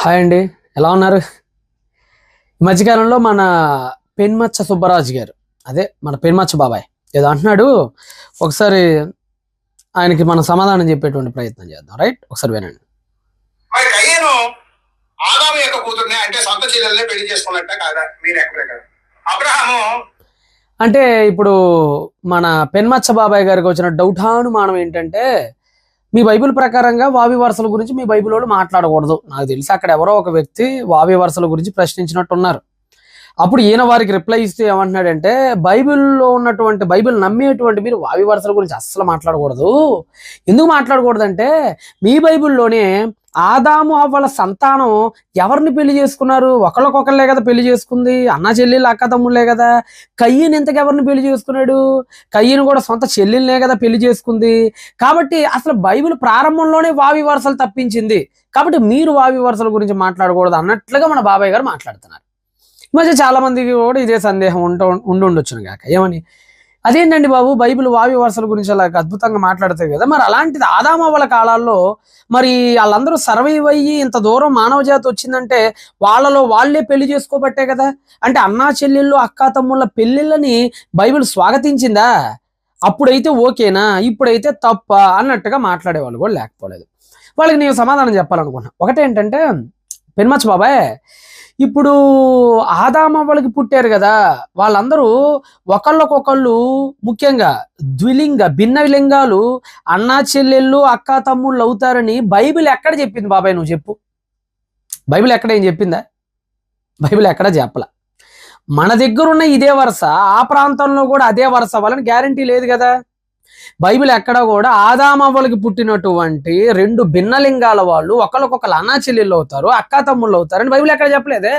Hi అండి, ఎలా ఉన్నారు? ఈ మధ్యకాలంలో మన పెన్మచ్చ సుబ్బరాజు గారు, అదే మన పెన్మచ్చ బాబాయ్ ఏదో అంటున్నాడు. ఒకసారి ఆయనకి మనం సమాధానం చెప్పేటువంటి ప్రయత్నం చేద్దాం. రైట్, ఒకసారి వినండి. మరి కయ్యను ఆదాము యొక్క కూతుర్ని అంటే సొంత చెల్లెల్ని పెళ్లి చేసుకున్నట్ట కాదా? మీరు ఎక్కడ అబ్రహాము అంటే ఇప్పుడు మన పెన్మచ్చ బాబాయ్ గారికి వచ్చిన డౌటానుమానం ఏంటంటే, మీ బైబిల్ ప్రకారంగా వావి వరుసల గురించి మీ బైబిల్ వాళ్ళు మాట్లాడకూడదు. నాకు తెలిసి అక్కడ ఎవరో ఒక వ్యక్తి వావి వరుసల గురించి ప్రశ్నించినట్టున్నారు. అప్పుడు ఈయన వారికి రిప్లై ఇస్తూ ఏమంటున్నాడంటే, బైబిల్లో ఉన్నటువంటి బైబిల్ నమ్మేటువంటి మీరు వావి వరుసల గురించి అస్సలు మాట్లాడకూడదు. ఎందుకు మాట్లాడకూడదంటే, మీ బైబిల్లోనే ఆదాము అవ్వల సంతానం ఎవరిని పెళ్లి చేసుకున్నారు? ఒకళ్ళకొకళ్ళే కదా పెళ్లి చేసుకుంది, అన్న చెల్లెళ్ళు అక్క తమ్ముళ్ళే కదా. కయ్యను ఇంతకు ఎవరిని పెళ్లి చేసుకున్నాడు? కయ్యను కూడా సొంత చెల్లెళ్ళనే కదా పెళ్లి చేసుకుంది. కాబట్టి అసలు బైబిల్ ప్రారంభంలోనే వావి వరుసలు తప్పించింది. కాబట్టి మీరు వావి వరుసల గురించి మాట్లాడకూడదు అన్నట్లుగా మన బాబాయ్ గారు మాట్లాడుతున్నారు. ఈ మధ్య చాలా మందికి కూడా ఇదే సందేహం ఉండుండొచ్చును గాక. ఏమని, అదేంటండి బాబు, బైబిల్ వావి వరుసల గురించి అలా అద్భుతంగా మాట్లాడతాయి కదా, మరి అలాంటిది ఆదామవ్వల కాలాల్లో మరి వాళ్ళందరూ సర్వైవ్ అయ్యి ఇంత దూరం మానవ జాతి వచ్చిందంటే వాళ్ళలో వాళ్ళే పెళ్లి చేసుకోబట్టే కదా. అంటే అన్నా చెల్లెళ్ళు అక్కా తమ్ముళ్ళ పెళ్ళిళ్ళని బైబిల్ స్వాగతించిందా? అప్పుడైతే ఓకేనా, ఇప్పుడైతే తప్ప అన్నట్టుగా మాట్లాడేవాళ్ళు కూడా లేకపోలేదు. వాళ్ళకి నేను సమాధానం చెప్పాలనుకున్నా. ఒకటేంటంటే, పెన్మచ్చ బాబాయ్, ఇప్పుడు ఆదామవ్వలకి పుట్టారు కదా, వాళ్ళందరూ ఒకళ్ళకొకళ్ళు ముఖ్యంగా భిన్న లింగాలు అన్నా చెల్లెళ్ళు అక్కా తమ్ముళ్ళు అవుతారని బైబిల్ ఎక్కడ చెప్పింది బాబాయ్? నువ్వు చెప్పు. బైబిల్ ఎక్కడ ఏం చెప్పిందా? బైబిల్ ఎక్కడ చెప్పలా. మన దగ్గర ఉన్న ఇదే వరుస ఆ ప్రాంతంలో కూడా అదే వరుస వాళ్ళని గ్యారంటీ లేదు కదా. బైబిల్ ఎక్కడ కూడా ఆదామవ్వలకి పుట్టినటువంటి రెండు భిన్నలింగాల వాళ్ళు ఒకళ్ళకొకళ్ళు అన్నా చెల్లెళ్ళు అవుతారు, అక్కా తమ్ముళ్ళు అవుతారని బైబిల్ ఎక్కడ చెప్పలేదే.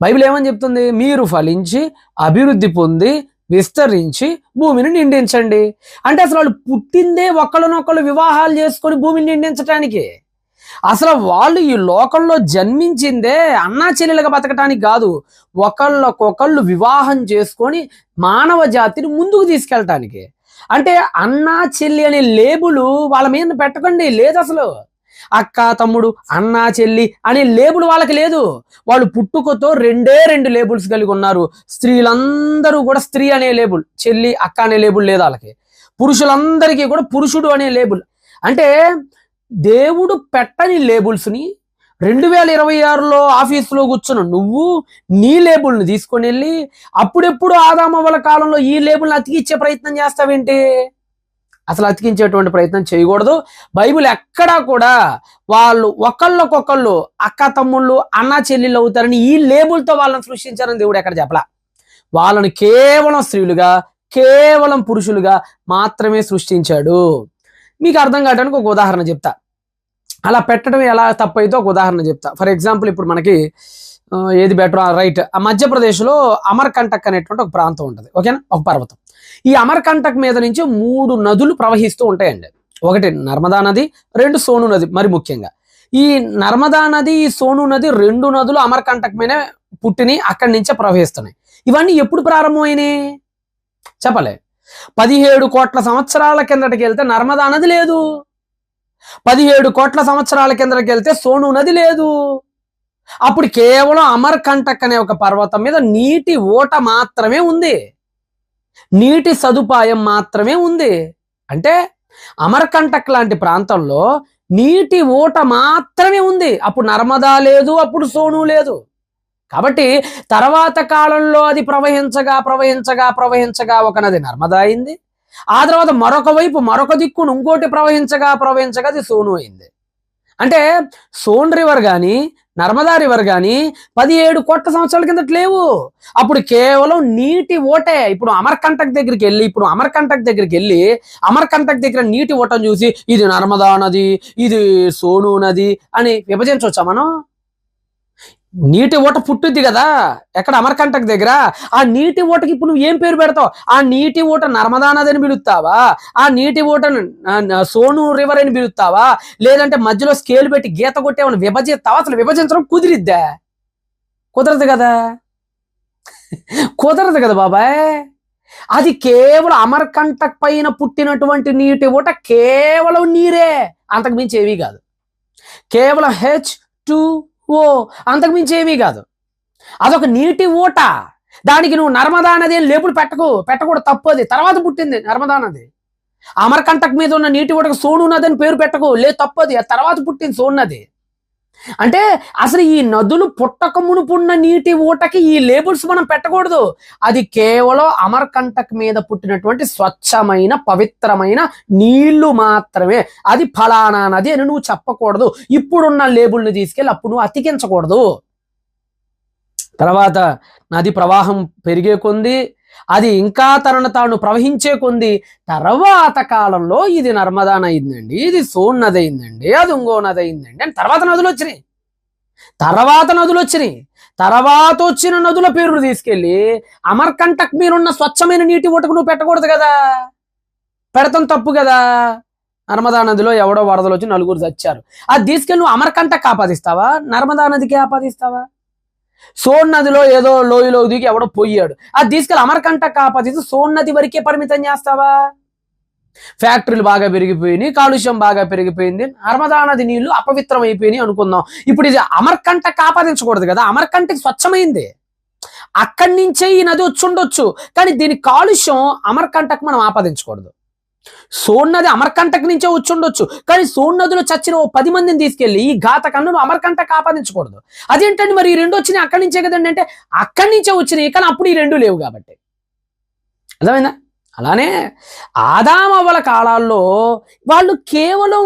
బైబిల్ ఏమని చెప్తుంది? మీరు ఫలించి అభివృద్ధి పొంది విస్తరించి భూమిని నిండించండి. అంటే అసలు వాళ్ళు పుట్టిందే ఒకళ్ళనొకళ్ళు వివాహాలు చేసుకొని భూమిని నిండించటానికి. అసలు వాళ్ళు ఈ లోకంలో జన్మించిందే అన్నా చెల్లెలుగా బతకటానికి కాదు, ఒకళ్ళకొకళ్ళు వివాహం చేసుకొని మానవ జాతిని ముందుకు తీసుకెళ్ళటానికి. అంటే అన్నా చెల్లి అనే లేబులు వాళ్ళ మీద పెట్టకండి. లేదు అసలు. అక్క తమ్ముడు అన్నా చెల్లి అనే లేబుల్ వాళ్ళకి లేదు. వాళ్ళు పుట్టుకతో రెండు లేబుల్స్ కలిగి ఉన్నారు. స్త్రీలందరూ కూడా స్త్రీ అనే లేబుల్, చెల్లి అక్క అనే లేబుల్ లేదు వాళ్ళకి. పురుషులందరికీ కూడా పురుషుడు అనే లేబుల్. అంటే దేవుడు పెట్టని లేబుల్స్ని 2026లో ఆఫీసులో కూర్చున్న నువ్వు నీ లేబుల్ని తీసుకొని వెళ్ళి అప్పుడెప్పుడు ఆదామవ్వల కాలంలో ఈ లేబుల్ని అతికిచ్చే ప్రయత్నం చేస్తావేంటి? అసలు అతికించేటువంటి ప్రయత్నం చేయకూడదు. బైబిల్ ఎక్కడా కూడా వాళ్ళు ఒకళ్ళకొకళ్ళు అక్క తమ్ముళ్ళు అన్నా చెల్లెళ్ళు అవుతారని ఈ లేబుల్తో వాళ్ళని సృష్టించారని దేవుడు ఎక్కడ చెప్పలా. వాళ్ళని కేవలం స్త్రీలుగా కేవలం పురుషులుగా మాత్రమే సృష్టించాడు. మీకు అర్థం కావడానికి ఒక ఉదాహరణ చెప్తా. అలా పెట్టడం ఎలా తప్పైతే ఒక ఉదాహరణ చెప్తా. ఫర్ ఎగ్జాంపుల్, ఇప్పుడు మనకి ఏది బెటర్, రైట్, ఆ మధ్యప్రదేశ్లో అమర్కంటక్ అనేటువంటి ఒక ప్రాంతం ఉంటుంది, ఓకేనా, ఒక పర్వతం. ఈ అమర్కంటక్ మీద నుంచి 3 నదులు ప్రవహిస్తూ ఉంటాయండి. ఒకటి నర్మదా నది, 2 సోను నది. మరి ముఖ్యంగా ఈ నర్మదా నది, ఈ సోను నది 2 నదులు అమర్కంటక్ మీద పుట్టిని అక్కడి నుంచే ప్రవహిస్తున్నాయి. ఇవన్నీ ఎప్పుడు ప్రారంభమైనాయి చెప్పలే. 17 కోట్ల సంవత్సరాల కిందటికి వెళ్తే నర్మదా నది లేదు. 17 కోట్ల సంవత్సరాల కిందకి వెళ్తే సోను నది లేదు. అప్పుడు కేవలం అమర్కంటక్ అనే ఒక పర్వతం మీద నీటి ఓట మాత్రమే ఉంది, నీటి సదుపాయం మాత్రమే ఉంది. అంటే అమర్కంటక్ లాంటి ప్రాంతంలో నీటి ఓట మాత్రమే ఉంది. అప్పుడు నర్మదా లేదు, అప్పుడు సోను లేదు. కాబట్టి తర్వాత కాలంలో అది ప్రవహించగా ప్రవహించగా ప్రవహించగా ఒక నది నర్మదా అయింది. ఆ తర్వాత మరొక వైపు మరొక దిక్కును ఇంకోటి ప్రవహించగా ప్రవహించగా అది సోను అయింది. అంటే సోన్ రివర్ కానీ నర్మదా రివర్ కానీ 17 కోట్ల సంవత్సరాల కిందట లేవు. అప్పుడు కేవలం నీటి ఓటే. ఇప్పుడు అమర్కంటక్ దగ్గరికి వెళ్ళి అమర్కంటక్ దగ్గర నీటి ఓటను చూసి ఇది నర్మదా నది, ఇది సోను నది అని విభజించవచ్చా మనం? నీటి ఓట పుట్టుద్ది కదా ఎక్కడ, అమర్కంటక్ దగ్గర. ఆ నీటి ఓటకి ఇప్పుడు నువ్వు ఏం పేరు పెడతావు? ఆ నీటి ఓట నర్మదా నది అని పిలుస్తావా? ఆ నీటి ఓటను సోను రివర్ అని పిలుస్తావా? లేదంటే మధ్యలో స్కేల్ పెట్టి గీత కొట్టేమని విభజిస్తావా? అసలు విభజించడం కుదిరిద్దా? కుదరదు కదా. కుదరదు కదా బాబాయ్. అది కేవలం అమర్కంటక్ పైన పుట్టినటువంటి నీటి ఓట కేవలం నీరే, అంతకు మించి ఏవీ కాదు. కేవలం H2O, అంతకుమించి ఏమీ కాదు. అదొక నీటి ఊట. దానికి నువ్వు నర్మదా నది అని లేబుల్ పెట్టకూడదు, తప్పు అది. తర్వాత పుట్టింది నర్మదా నది. అమర్కంటక్ మీద ఉన్న నీటి ఊటకు సోను నది అని పేరు పెట్టకు, లేదు తప్పు అది. తర్వాత పుట్టింది సోను నది. అంటే అసలు ఈ నదులు పుట్టక మునుపున్న నీటి ఊటకి ఈ లేబుల్స్ మనం పెట్టకూడదు. అది కేవలం అమర్కంటక్ మీద పుట్టినటువంటి స్వచ్ఛమైన పవిత్రమైన నీళ్లు మాత్రమే. అది ఫలానా నది అని నువ్వు చెప్పకూడదు. ఇప్పుడున్న లేబుల్ని తీసుకెళ్ళి అప్పుడు నువ్వు అతికించకూడదు. తర్వాత నది ప్రవాహం పెరిగే కొంది, అది ఇంకా తనను తాను ప్రవహించే కొంది తర్వాత కాలంలో ఇది నర్మదా నది అయిందండి, ఇది సోన్ నది అయిందండి, అది ఇంకో నది అయిందండి అని తర్వాత నదులు వచ్చినాయి. తర్వాత వచ్చిన నదుల పేర్లు తీసుకెళ్ళి అమర్కంటక్ మీరున్న స్వచ్ఛమైన నీటి ఊటకు నువ్వు పెట్టకూడదు కదా. పెడతాం తప్పు కదా. నర్మదా నదిలో ఎవడో వరదలు వచ్చి 4 చచ్చారు. అది తీసుకెళ్ళి నువ్వు అమర్కంటక్ ఆపాదిస్తావా, నర్మదా నదికి ఆపాదిస్తావా? సోన్ నదిలో ఏదో లోయలో దిగి ఎవడో పోయాడు, అది తీసుకెళ్ళి అమర్కంటక్ ఆపాదిస్తూ సోన్ నది వరకే పరిమితం చేస్తావా? ఫ్యాక్టరీలు బాగా పెరిగిపోయినాయి, కాలుష్యం బాగా పెరిగిపోయింది, నర్మదా నది నీళ్లు అపవిత్రం అయిపోయినాయి అనుకుందాం. ఇప్పుడు ఇది అమర్కంటక్ ఆపాదించకూడదు కదా. అమర్కంటక్ స్వచ్ఛమైంది, అక్కడి నుంచే ఈ నది వచ్చి ఉండొచ్చు. కానీ దీని కాలుష్యం అమర్కంటక్ మనం ఆపాదించకూడదు. సోన్ నది అమర్కంటక్ నుంచే వచ్చి ఉండొచ్చు, కానీ సోన్ నదిలో చచ్చిన 10 మందిని తీసుకెళ్లి ఈ ఘాతకన్ను అమర్కంటక్ ఆపాదించకూడదు. అదేంటండి మరి ఈ 2 వచ్చినాయి అక్కడి నుంచే కదండి అంటే అక్కడి నుంచే వచ్చినాయి, కానీ అప్పుడు ఈ 2 లేవు కాబట్టి. అర్థమైందా? అలానే ఆదామవ్వల కాలాల్లో వాళ్ళు కేవలం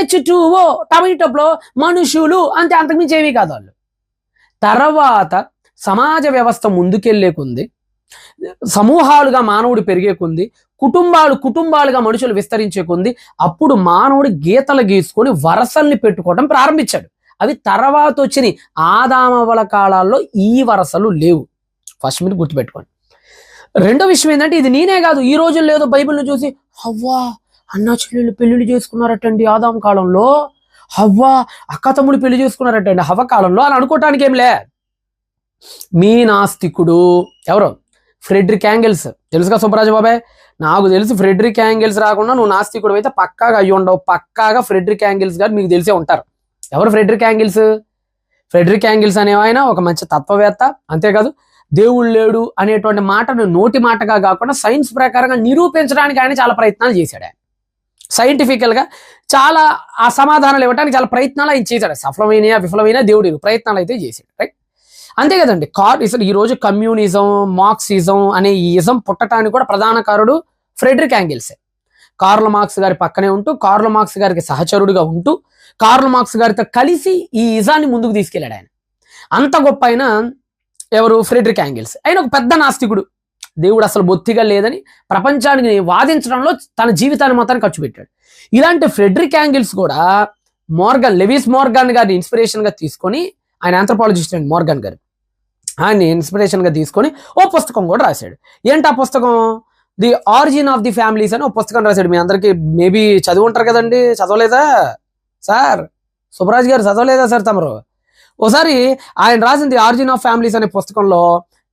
H2O టమాటోలో మనుషులు అంతే, అంతకుమించి ఏమీ కాదు వాళ్ళు. తర్వాత సమాజ వ్యవస్థ ముందుకెళ్లే కొంది, సమూహాలుగా మానవుడు పెరిగే కొంది, కుటుంబాలుగా మనుషులు విస్తరించే కొంది అప్పుడు మానవుడు గీతలు గీసుకొని వరసల్ని పెట్టుకోవడం ప్రారంభించాడు. అవి తర్వాత వచ్చినాయి. ఆదామవ్వల కాలాల్లో ఈ వరసలు లేవు. ఫస్ట్ మీరు గుర్తుపెట్టుకోండి. రెండో విషయం ఏంటంటే ఇది నేనే కాదు, ఈ రోజుల్లో ఏదో బైబిల్ని చూసి హవ్వా అన్న చెల్లెళ్ళు పెళ్లిళ్ళు చేసుకున్నారటండి ఆదాం కాలంలో, హవ్వా అక్క తమ్ముడు పెళ్లి చేసుకున్నారటండి హవ్వ కాలంలో అని అనుకోవటానికి ఏం లే. మీ నాస్తికుడు ఎవరో ఫ్రెడరిక్ యాంగిల్స్, తెలుసుగా సుబ్బరాజు బాబాయ్? నాకు తెలిసి ఫ్రెడరిక్ యాంగిల్స్ రాకుండా నువ్వు నాస్తికుడు అయితే పక్కాగా అయ్యి ఉండవు. పక్కాగా ఫ్రెడరిక్ యాంగిల్స్ గారు మీకు తెలిసే ఉంటారు. ఎవరు ఫ్రెడరిక్ యాంగిల్స్? ఫ్రెడరిక్ యాంగిల్స్ అనే ఆయన ఒక మంచి తత్వవేత్త, అంతేకాదు దేవుడు లేడు అనేటువంటి మాటను నోటి మాటగా కాకుండా సైన్స్ ప్రకారంగా నిరూపించడానికి ఆయన చాలా ప్రయత్నాలు చేశాడు. ఆయన సైంటిఫికల్గా చాలా ఆ సమాధానాలు ఇవ్వడానికి చాలా ప్రయత్నాలు ఆయన చేశాడు. సఫలమైన విఫలమైన దేవుడు ప్రయత్నాలు అయితే చేశాడు, రైట్? అంతే కదండి. అసలు ఈ రోజు కమ్యూనిజం మార్క్సిజం అనే ఈ ఇజం పుట్టడానికి కూడా ప్రధాన కారుడు ఫ్రెడరిక్ యాంగిల్సే. కార్ల్ మార్క్స్ గారి పక్కనే ఉంటూ, కార్ల్ మార్క్స్ గారికి సహచరుడుగా ఉంటూ, కార్ల్ మార్క్స్ గారితో కలిసి ఈ ఇజాన్ని ముందుకు తీసుకెళ్ళాడు ఆయన. అంత గొప్ప ఆయన ఎవరు? Frederick Engels. ఆయన ఒక పెద్ద నాస్తికుడు, దేవుడు అసలు బొత్తిగా లేదని ప్రపంచానికి వాదించడంలో తన జీవితాన్ని మొత్తాన్ని ఖర్చు పెట్టాడు. ఇలాంటి ఫ్రెడరిక్ యాంగిల్స్ కూడా లెవిస్ మోర్గాన్ గారిని ఇన్స్పిరేషన్ గా తీసుకొని, ఆయన ఆంథ్రోపాలజిస్ట్ అండి మోర్గాన్ గారు, ఆయన్ని ఇన్స్పిరేషన్ గా తీసుకొని ఓ పుస్తకం కూడా రాశాడు. ఏంటి ఆ పుస్తకం? The origin of the families అని ఒక పుస్తకం రాశాడు. మీ అందరికి మేబీ చదివి ఉంటారు కదండి. చదవలేదా సార్? సుబ్బరాజ్ గారు చదవలేదా సార్ తమరు? ఓసారి ఆయన రాసిన ది ఆరిజిన్ ఆఫ్ ఫ్యామిలీస్ అనే పుస్తకంలో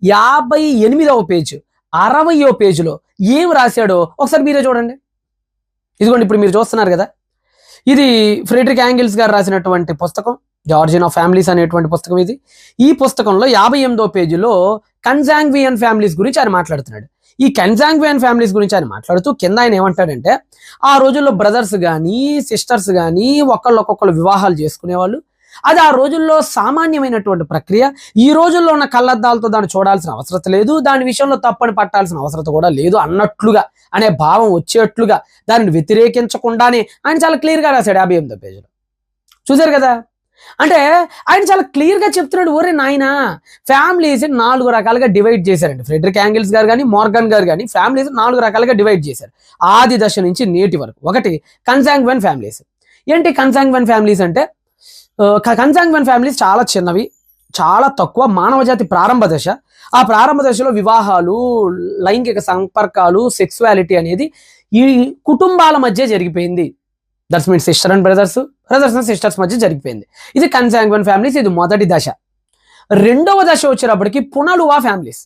58వ పేజ్ 60వ పేజీలో ఏం రాశాడో ఒకసారి మీరే చూడండి. ఇదిగోండి ఇప్పుడు మీరు చూస్తున్నారు కదా, ఇది ఫ్రెడరిక్ యాంగిల్స్ గారు రాసినటువంటి పుస్తకం, ది ఆరిజిన్ ఆఫ్ ఫ్యామిలీస్ అనేటువంటి పుస్తకం ఇది. ఈ పుస్తకంలో 58వ పేజీలో కన్సాంగ్వియన్ ఫ్యామిలీస్ గురించి ఆయన మాట్లాడుతున్నాడు. ఈ కన్సాంగ్వియన్ ఫ్యామిలీస్ గురించి ఆయన మాట్లాడుతూ కింద ఆయన ఏమంటాడంటే, ఆ రోజుల్లో బ్రదర్స్ కానీ సిస్టర్స్ కానీ ఒకళ్ళొక్కొక్కళ్ళు వివాహాలు చేసుకునేవాళ్ళు. అది ఆ రోజుల్లో సామాన్యమైనటువంటి ప్రక్రియ. ఈ రోజుల్లో ఉన్న కళ్ళద్దాలతో దాన్ని చూడాల్సిన అవసరం లేదు, దాని విషయంలో తప్పని పట్టాల్సిన అవసరం కూడా లేదు అన్నట్లుగా అనే భావం వచ్చేట్లుగా దానిని వ్యతిరేకించకుండానే ఆయన చాలా క్లియర్గా రాశాడు 58వ పేజీలో. చూశారు కదా? అంటే ఆయన చాలా క్లియర్గా చెప్తున్నాడు, ఒరే నాయన ఫ్యామిలీస్ 4 రకాలుగా డివైడ్ చేశారండి. ఫ్రెడరిక్ యాంగిల్స్ గారు కానీ మోర్గాన్ గారు కానీ ఫ్యామిలీస్ 4 రకాలుగా డివైడ్ చేశారు ఆది దశ నుంచి నేటి వరకు. ఒకటి కన్సాంగ్వియన్ ఫ్యామిలీస్. ఏంటి కన్సాంగ్వియన్ ఫ్యామిలీస్ అంటే? కన్సాంగ్వియన్ ఫ్యామిలీస్ చాలా చిన్నవి, చాలా తక్కువ, మానవజాతి ప్రారంభ దశ. ఆ ప్రారంభ దశలో వివాహాలు, లైంగిక సంపర్కాలు, సెక్సువాలిటీ అనేది ఈ కుటుంబాల మధ్య జరిగిపోయింది. That's means sister and brothers and sisters మధ్య జరిగిపోయింది. ఇది కన్సాంగ్వియన్ ఫ్యామిలీస్, ఇది మొదటి దశ. రెండవ దశ వచ్చేటప్పటికి పునలువా ఫ్యామిలీస్.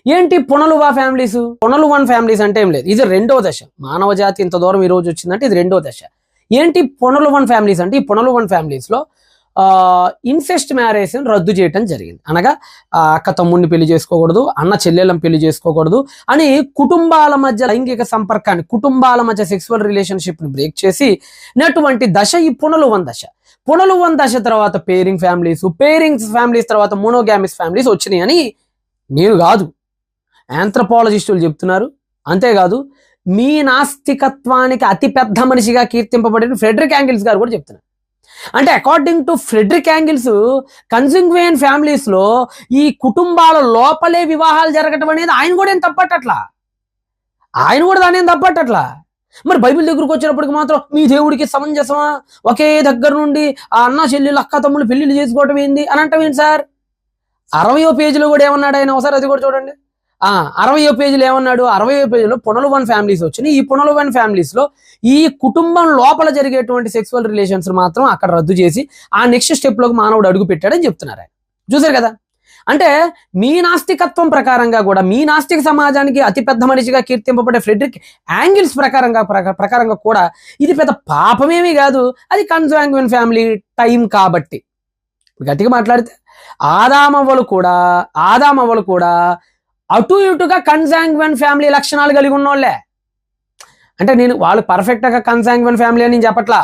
ఏంటి పునలువా ఫ్యామిలీస్? పునలువన్ ఫ్యామిలీస్ అంటే ఏం లేదు, ఇది రెండవ దశ. మానవ జాతి ఇంత దూరం ఈ రోజు వచ్చిందంటే ఇది రెండవ దశ. ఏంటి పునలువన్ ఫ్యామిలీస్ అంటే? ఈ పునలువన్ ఫ్యామిలీస్ లో ఇన్సెస్ట్ మ్యారేజ్ రద్దు చేయటం జరిగింది. అనగా అక్క తమ్ముడిని పెళ్లి చేసుకోకూడదు, అన్న చెల్లెళ్ళని పెళ్లి చేసుకోకూడదు అని కుటుంబాల మధ్య లైంగిక సంపర్కాన్ని, కుటుంబాల మధ్య సెక్సువల్ రిలేషన్షిప్ని బ్రేక్ చేసి నటువంటి దశ ఈ పునలువన్ దశ. పునలువన్ దశ తర్వాత పేరింగ్ ఫ్యామిలీస్ తర్వాత మోనోగామిస్ ఫ్యామిలీస్ వచ్చినాయి అని నేను కాదు, ఆంథ్రపాలజిస్టులు చెప్తున్నారు. అంతేకాదు మీ నాస్తికత్వానికి అతి పెద్ద మనిషిగా కీర్తింపబడిన ఫ్రెడరిక్ యాంగిల్స్ గారు కూడా చెప్తున్నారు. అంటే according to Frederick Engels consanguine families లో ఈ కుటుంబాల లోపలే వివాహాలు జరగటం అనేది ఆయన కూడా ఏం తప్పట్టట్లా, దాని ఏం తప్పట్టట్లా. మరి బైబిల్ దగ్గరకు వచ్చినప్పటికి మాత్రం మీ దేవుడికి సమంజసమా, ఒకే దగ్గర నుండి ఆ అన్న చెల్లెలు అక్క తమ్ముళ్ళు పెళ్లిళ్ళు చేసుకోవటం ఏంది అని అంటాం ఏంటి సార్? 60వ పేజీలో కూడా ఏమన్నాడు ఆయన, ఒకసారి అది కూడా చూడండి. 60వ పేజీలో ఏమన్నాడు? 60వ పేజీలో పునలువన్ ఫ్యామిలీస్ వచ్చినాయి. ఈ పునలువన్ ఫ్యామిలీస్ లో ఈ కుటుంబం లోపల జరిగేటువంటి సెక్సువల్ రిలేషన్స్ మాత్రం అక్కడ రద్దు చేసి ఆ నెక్స్ట్ స్టెప్ లోకి మానవుడు అడుగు పెట్టాడని చెప్తున్నారు ఆయన. చూసారు కదా? అంటే మీ నాస్తికత్వం ప్రకారంగా కూడా, మీ నాస్తిక సమాజానికి అతిపెద్ద మనిషిగా కీర్తింపబడే ఫ్రెడరిక్ యాంగిల్స్ ప్రకారంగా కూడా ఇది పెద్ద పాపమేమీ కాదు, అది కన్సాంగ్యుయిన్ ఫ్యామిలీ టైం కాబట్టి. గట్టిగా మాట్లాడితే ఆదామవ్వలు కూడా అటు ఇటుగా కన్సాంగ్యుయిన్ ఫ్యామిలీ లక్షణాలు కలిగి ఉన్నోళ్లే. అంటే వాళ్ళు పర్ఫెక్ట్ గా కన్సాంగ్యుయిన్ ఫ్యామిలీ అని నేను చెప్పట్లా,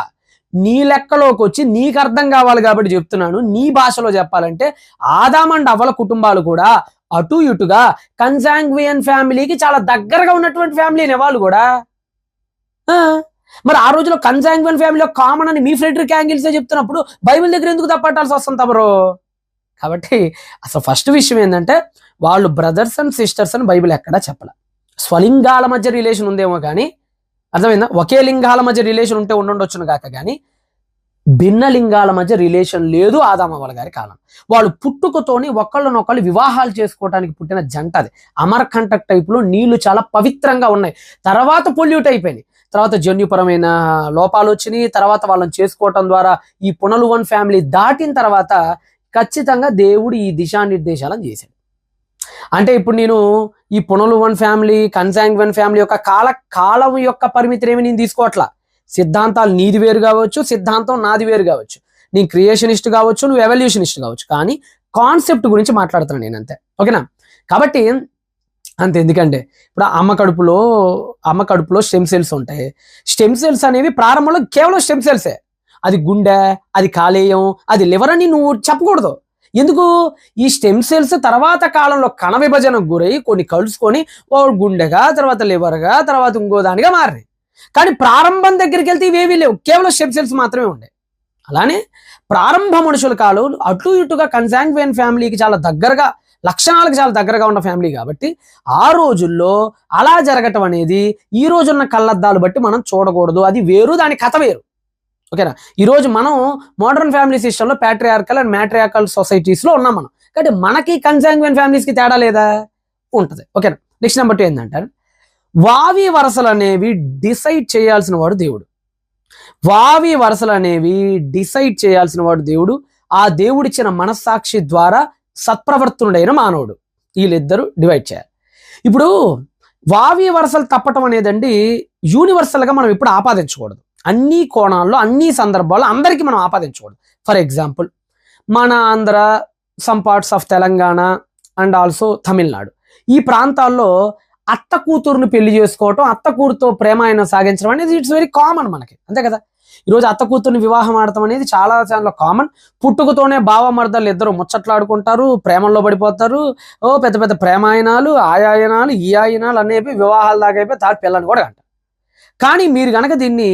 నీ లెక్కలోకి వచ్చి నీకు అర్థం కావాలి కాబట్టి చెప్తున్నాను. నీ భాషలో చెప్పాలంటే ఆదాం అండ్ అవ్వల కుటుంబాలు కూడా అటు ఇటుగా కన్సాంగ్యుయిన్ ఫ్యామిలీకి చాలా దగ్గరగా ఉన్నటువంటి ఫ్యామిలీనే వాళ్ళు కూడా. మరి ఆ రోజులో కన్సాంగ్యుయిన్ ఫ్యామిలీలో కామన్ అని మీ ఫ్రెడరిక్ యాంగిల్స్ చెప్తున్నప్పుడు బైబిల్ దగ్గర ఎందుకు తప్పట్టాల్సి వస్తుంది తమరు? కాబట్టి అసలు ఫస్ట్ విషయం ఏంటంటే వాళ్ళు బ్రదర్స్ అండ్ సిస్టర్స్ అని బైబిల్ ఎక్కడా చెప్పాల. స్వలింగాల మధ్య రిలేషన్ ఉందేమో కానీ, అర్థమైందా? ఒకే లింగాల మధ్య రిలేషన్ ఉంటే ఉండొచ్చును కాక కానీ భిన్న లింగాల మధ్య రిలేషన్ లేదు ఆదామవ్వల గారి కాలం. వాళ్ళు పుట్టుకతోని ఒకళ్ళనొకళ్ళు వివాహాలు చేసుకోవడానికి పుట్టిన జంట. అది అమర్కంటక్ టైపులో నీళ్లు చాలా పవిత్రంగా ఉన్నాయి, తర్వాత పొల్యూట్ అయిపోయినాయి, తర్వాత జన్యుపరమైన లోపాలు వచ్చినాయి, తర్వాత వాళ్ళని చేసుకోవటం ద్వారా ఈ పునలువన్ ఫ్యామిలీ దాటిన తర్వాత ఖచ్చితంగా దేవుడు ఈ దిశానిర్దేశాలను చేశాడు. అంటే ఇప్పుడు నేను ఈ పునలువన్ ఫ్యామిలీ, కన్సాంగ్యుయిన్ ఫ్యామిలీ యొక్క కాలం యొక్క పరిమితిని ఏమి నేను తీసుకోవట్లా. సిద్ధాంతాలు నీది వేరు కావచ్చు, సిద్ధాంతం నాది వేరు కావచ్చు, నేను క్రియేషనిస్ట్ కావచ్చు, నువ్వు ఎవల్యూషనిస్ట్ కావచ్చు, కానీ కాన్సెప్ట్ గురించి మాట్లాడుతున్నాను నేను, అంతే. ఓకేనా? కాబట్టి అంతే. ఎందుకంటే ఇప్పుడు అమ్మ కడుపులో స్టెమ్ సెల్స్ ఉంటాయి. స్టెమ్ సెల్స్ అనేవి ప్రారంభంలో కేవలం స్టెమ్ సెల్సే. అది గుండె, అది కాలేయం, అది లివర్ అని నువ్వు చెప్పకూడదు. ఎందుకు? ఈ స్టెమ్ సెల్స్ తర్వాత కాలంలో కణ విభజనకు గురై కొన్ని కలుసుకొని ఓ గుండెగా, తర్వాత లివర్గా, తర్వాత ఇంకో దానిగా మారినాయి. కానీ ప్రారంభం దగ్గరికి వెళ్తే ఇవేవీ లేవు, కేవలం స్టెమ్ సెల్స్ మాత్రమే ఉండే. అలానే ప్రారంభ మనుషుల కాలం అటు ఇటుగా కన్సాంగ్యుయిన్ ఫ్యామిలీకి చాలా దగ్గరగా, లక్షణాలకు చాలా దగ్గరగా ఉన్న ఫ్యామిలీ కాబట్టి ఆ రోజుల్లో అలా జరగటం అనేది ఈ రోజున్న కళ్ళద్దాలు బట్టి మనం చూడకూడదు. అది వేరు, దాని కథ వేరు. ఓకేనా? ఈరోజు మనం మోడర్న్ ఫ్యామిలీ సిస్టంలో ప్యాట్రియార్కల్ అండ్ మ్యాట్రియార్కల్ సొసైటీస్లో ఉన్నాం మనం. కాబట్టి మనకి కన్సాంగ్యుయిన్ ఫ్యామిలీస్కి తేడా లేదా? ఉంటుంది. ఓకేనా? నెక్స్ట్ నెంబర్ 2 ఏంటంటే వావి వరసలు అనేవి డిసైడ్ చేయాల్సిన వాడు దేవుడు. వావి వరసలు అనేవి డిసైడ్ చేయాల్సిన వాడు దేవుడు. ఆ దేవుడిచ్చిన మనస్సాక్షి ద్వారా సత్ప్రవర్తనుడైన మానవుడు, వీళ్ళిద్దరూ డివైడ్ చేయాలి. ఇప్పుడు వావి వరసలు తప్పటం అనేదండి యూనివర్సల్గా మనం ఇప్పుడు ఆపాదించకూడదు. అన్ని కోణాల్లో, అన్ని సందర్భాల్లో అందరికీ మనం ఆపాదించకూడదు. ఫర్ ఎగ్జాంపుల్, మన Andhra, some parts of Telangana and also Tamil Nadu, ఈ ప్రాంతాల్లో అత్త కూతురుని పెళ్లి చేసుకోవటం, అత్త కూతురుతో ప్రేమాయణం సాగించడం అనేది ఇట్స్ వెరీ కామన్ మనకి, అంతే కదా? ఈరోజు అత్త కూతుర్ని వివాహం ఆడటం అనేది చాలా చాలా కామన్. పుట్టుకతోనే బావమర్దలు ఇద్దరు ముచ్చట్లాడుకుంటారు, ప్రేమల్లో పడిపోతారు. పెద్ద పెద్ద ప్రేమాయణాలు, ఆయాయనాలు, ఈ ఆయనాలు అనేవి వివాహాలు దాకా అయిపోయి తాటి పిల్లని కూడా అంటారు. కానీ మీరు కనుక దీన్ని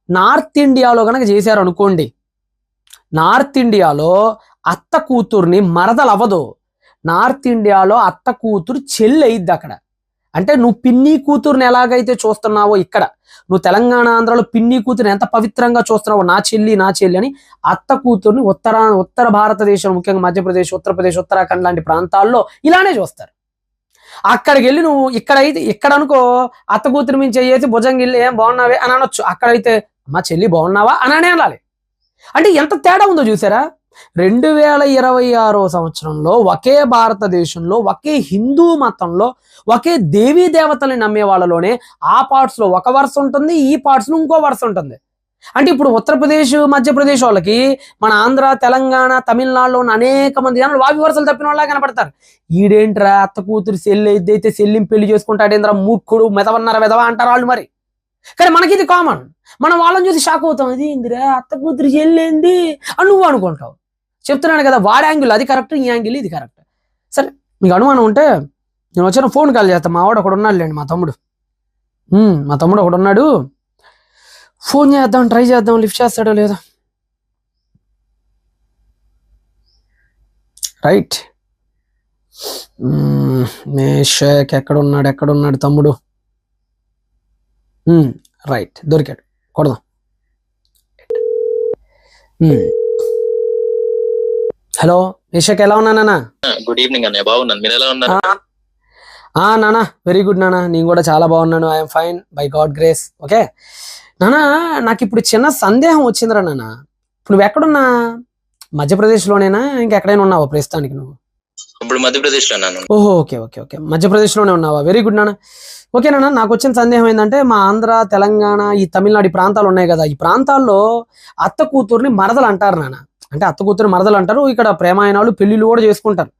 నార్త్ ఇండియాలో కనుక చేశారు అనుకోండి, నార్త్ ఇండియాలో అత్త కూతుర్ని మరదలు అవ్వదు, నార్త్ ఇండియాలో అత్త కూతురు చెల్లి అయ్యిద్ది అక్కడ. అంటే నువ్వు పిన్ని కూతురుని ఎలాగైతే చూస్తున్నావో ఇక్కడ, నువ్వు తెలంగాణ ఆంధ్రలో పిన్ని కూతురుని ఎంత పవిత్రంగా చూస్తున్నావో, నా చెల్లి అని అత్త కూతుర్ని ఉత్తర భారతదేశం, ముఖ్యంగా మధ్యప్రదేశ్, ఉత్తరప్రదేశ్, ఉత్తరాఖండ్ లాంటి ప్రాంతాల్లో ఇలానే చూస్తారు. అక్కడికి వెళ్ళి నువ్వు ఇక్కడ అనుకో అత్త కూతురు మీద చేసి భుజంగి వెళ్ళి ఏం బాగున్నావే అని అనొచ్చు, అక్కడైతే మా చెల్లి బాగున్నావా అని అనాలి. అంటే ఎంత తేడా ఉందో చూసారా? 2026 సంవత్సరంలో ఒకే భారతదేశంలో, ఒకే హిందూ మతంలో, ఒకే దేవీ దేవతల్ని నమ్మే వాళ్ళలోనే ఆ పార్ట్స్ లో ఒక వరుస ఉంటుంది, ఈ పార్ట్స్ లో ఇంకో వరుస ఉంటుంది. అంటే ఇప్పుడు ఉత్తరప్రదేశ్ మధ్యప్రదేశ్ వాళ్ళకి మన ఆంధ్ర తెలంగాణ తమిళనాడులో ఉన్న అనేక మంది జనాలు వావి వరుసలు తప్పిన వాళ్ళ కనపడతారు. ఈడేంట్రా అత్త కూతురు సెల్లి అయితే సెల్లిని పెళ్లి చేసుకుంటాడేంద్రా మూర్ఖుడు మెదవన్నర వెదవా అంటారు వాళ్ళు. మరి కానీ మనకి ఇది కామన్. మనం వాళ్ళని చూసి షాక్ అవుతాం. ఇది ఏందిరా అత్త కూతురు చెల్లేంది అని నువ్వు అనుకుంటావు. చెప్తున్నాను కదా, వాడి యాంగిల్ అది కరెక్ట్, ఈ యాంగిల్ ఇది కరెక్ట్. సరే మీకు అనుమానం ఉంటే నేను వచ్చిన ఫోన్ కాల్ చేస్తాను. మా వాడు ఒకడు ఉన్నాడు లేండి, మా తమ్ముడు ఒకడు ఉన్నాడు. ఫోన్ చేద్దాం, ట్రై చేద్దాం, లిఫ్ట్ చేస్తాడో లేదో. రైట్, మేషక్ ఎక్కడున్నాడు తమ్ముడు? రైట్, దొరికాడు, కొడదాం. హలో మేషక్, ఎలా ఉన్నా నాన్న? గుడ్ ఈవినింగ్ అన్నయ్య, బాగున్నాను. మీరు ఎలా ఉన్నారు? నానా వెరీ గుడ్ నాన్న, నేను కూడా చాలా బాగున్నాను. I'm fine by God grace. Okay నానా, నాకు ఇప్పుడు చిన్న సందేహం వచ్చిందిరా నాన్న. ఇప్పుడు నువ్వు ఎక్కడున్నా? మధ్యప్రదేశ్లోనేనా ఇంకెక్కడైనా ఉన్నావా ప్రస్తుతానికి నువ్వు? ఇప్పుడు మధ్యప్రదేశ్ లో ఉన్నాను. ఓహో, ఓకే ఓకే ఓకే, మధ్యప్రదేశ్లోనే ఉన్నావా? వెరీ గుడ్ నాన్న. ఓకే నాన్న, నాకు వచ్చిన సందేహం ఏంటంటే మా ఆంధ్ర తెలంగాణ ఈ తమిళనాడు ఈ ప్రాంతాలు ఉన్నాయి కదా, ఈ ప్రాంతాల్లో అత్త కూతుర్ని మరదలు అంటారు నాన్న. అంటే అత్త కూతురు మరదలు అంటారు. ఇక్కడ ప్రేమాయణాలు పెళ్లిళ్ళు కూడా చేసుకుంటారు.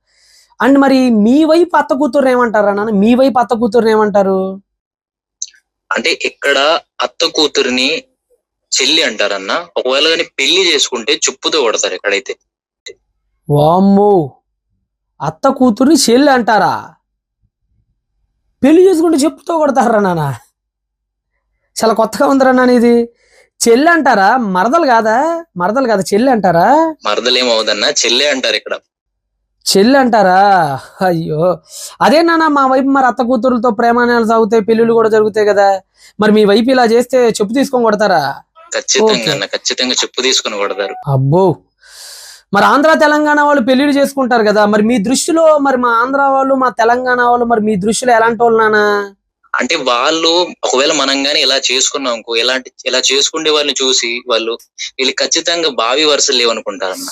అండ్ మరి మీ వైపు అత్త కూతురు ఏమంటారా నాన్న? మీ వైపు అత్త కూతురు ఏమంటారు? అంటే ఇక్కడ అత్త కూతురిని చెల్లి అంటారన్న. ఒకవేళ కానీ పెళ్లి చేసుకుంటే చెప్పుతో కొడతారు ఎక్కడైతే. వామ్మో, అత్త కూతుర్ని చెల్లి అంటారా? పెళ్లి చేసుకుంటే చెప్పుతో కొడతారా నాన్న? చాలా కొత్తగా ఉందిరా నాన్న ఇది. చెల్లి అంటారా? మరదలు కాదా చెల్లి అంటారా? మరదలేమవుదన్నా, చెల్లె అంటారు ఇక్కడ. చెల్లి అంటారా? అయ్యో, అదే నాన్న మా వైపు మరి అత్త కూతురులతో ప్రేమాయణాలు సాగుతాయి, పెళ్లిళ్ళు కూడా జరుగుతాయి కదా. మరి మీ వైపు ఇలా చేస్తే చెప్పు తీసుకొని కొడతారా? ఖచ్చితంగా అన్న, ఖచ్చితంగా చెప్పు తీసుకొని కొడతారు. అబ్బో, మరి ఆంధ్ర తెలంగాణ వాళ్ళు పెళ్లిళ్ళు చేసుకుంటారు కదా, మరి మీ దృష్టిలో మరి మా ఆంధ్ర వాళ్ళు మా తెలంగాణ వాళ్ళు మరి మీ దృష్టిలో ఎలాంటి వాళ్ళు నాన్న? అంటే వాళ్ళు ఒకవేళ మనం గానీ ఇలా చేసుకున్నాం అనుకో, ఇలా చేసుకునే వాళ్ళని చూసి వీళ్ళు ఖచ్చితంగా బావి వరుసలు లేవనుకుంటారన్న.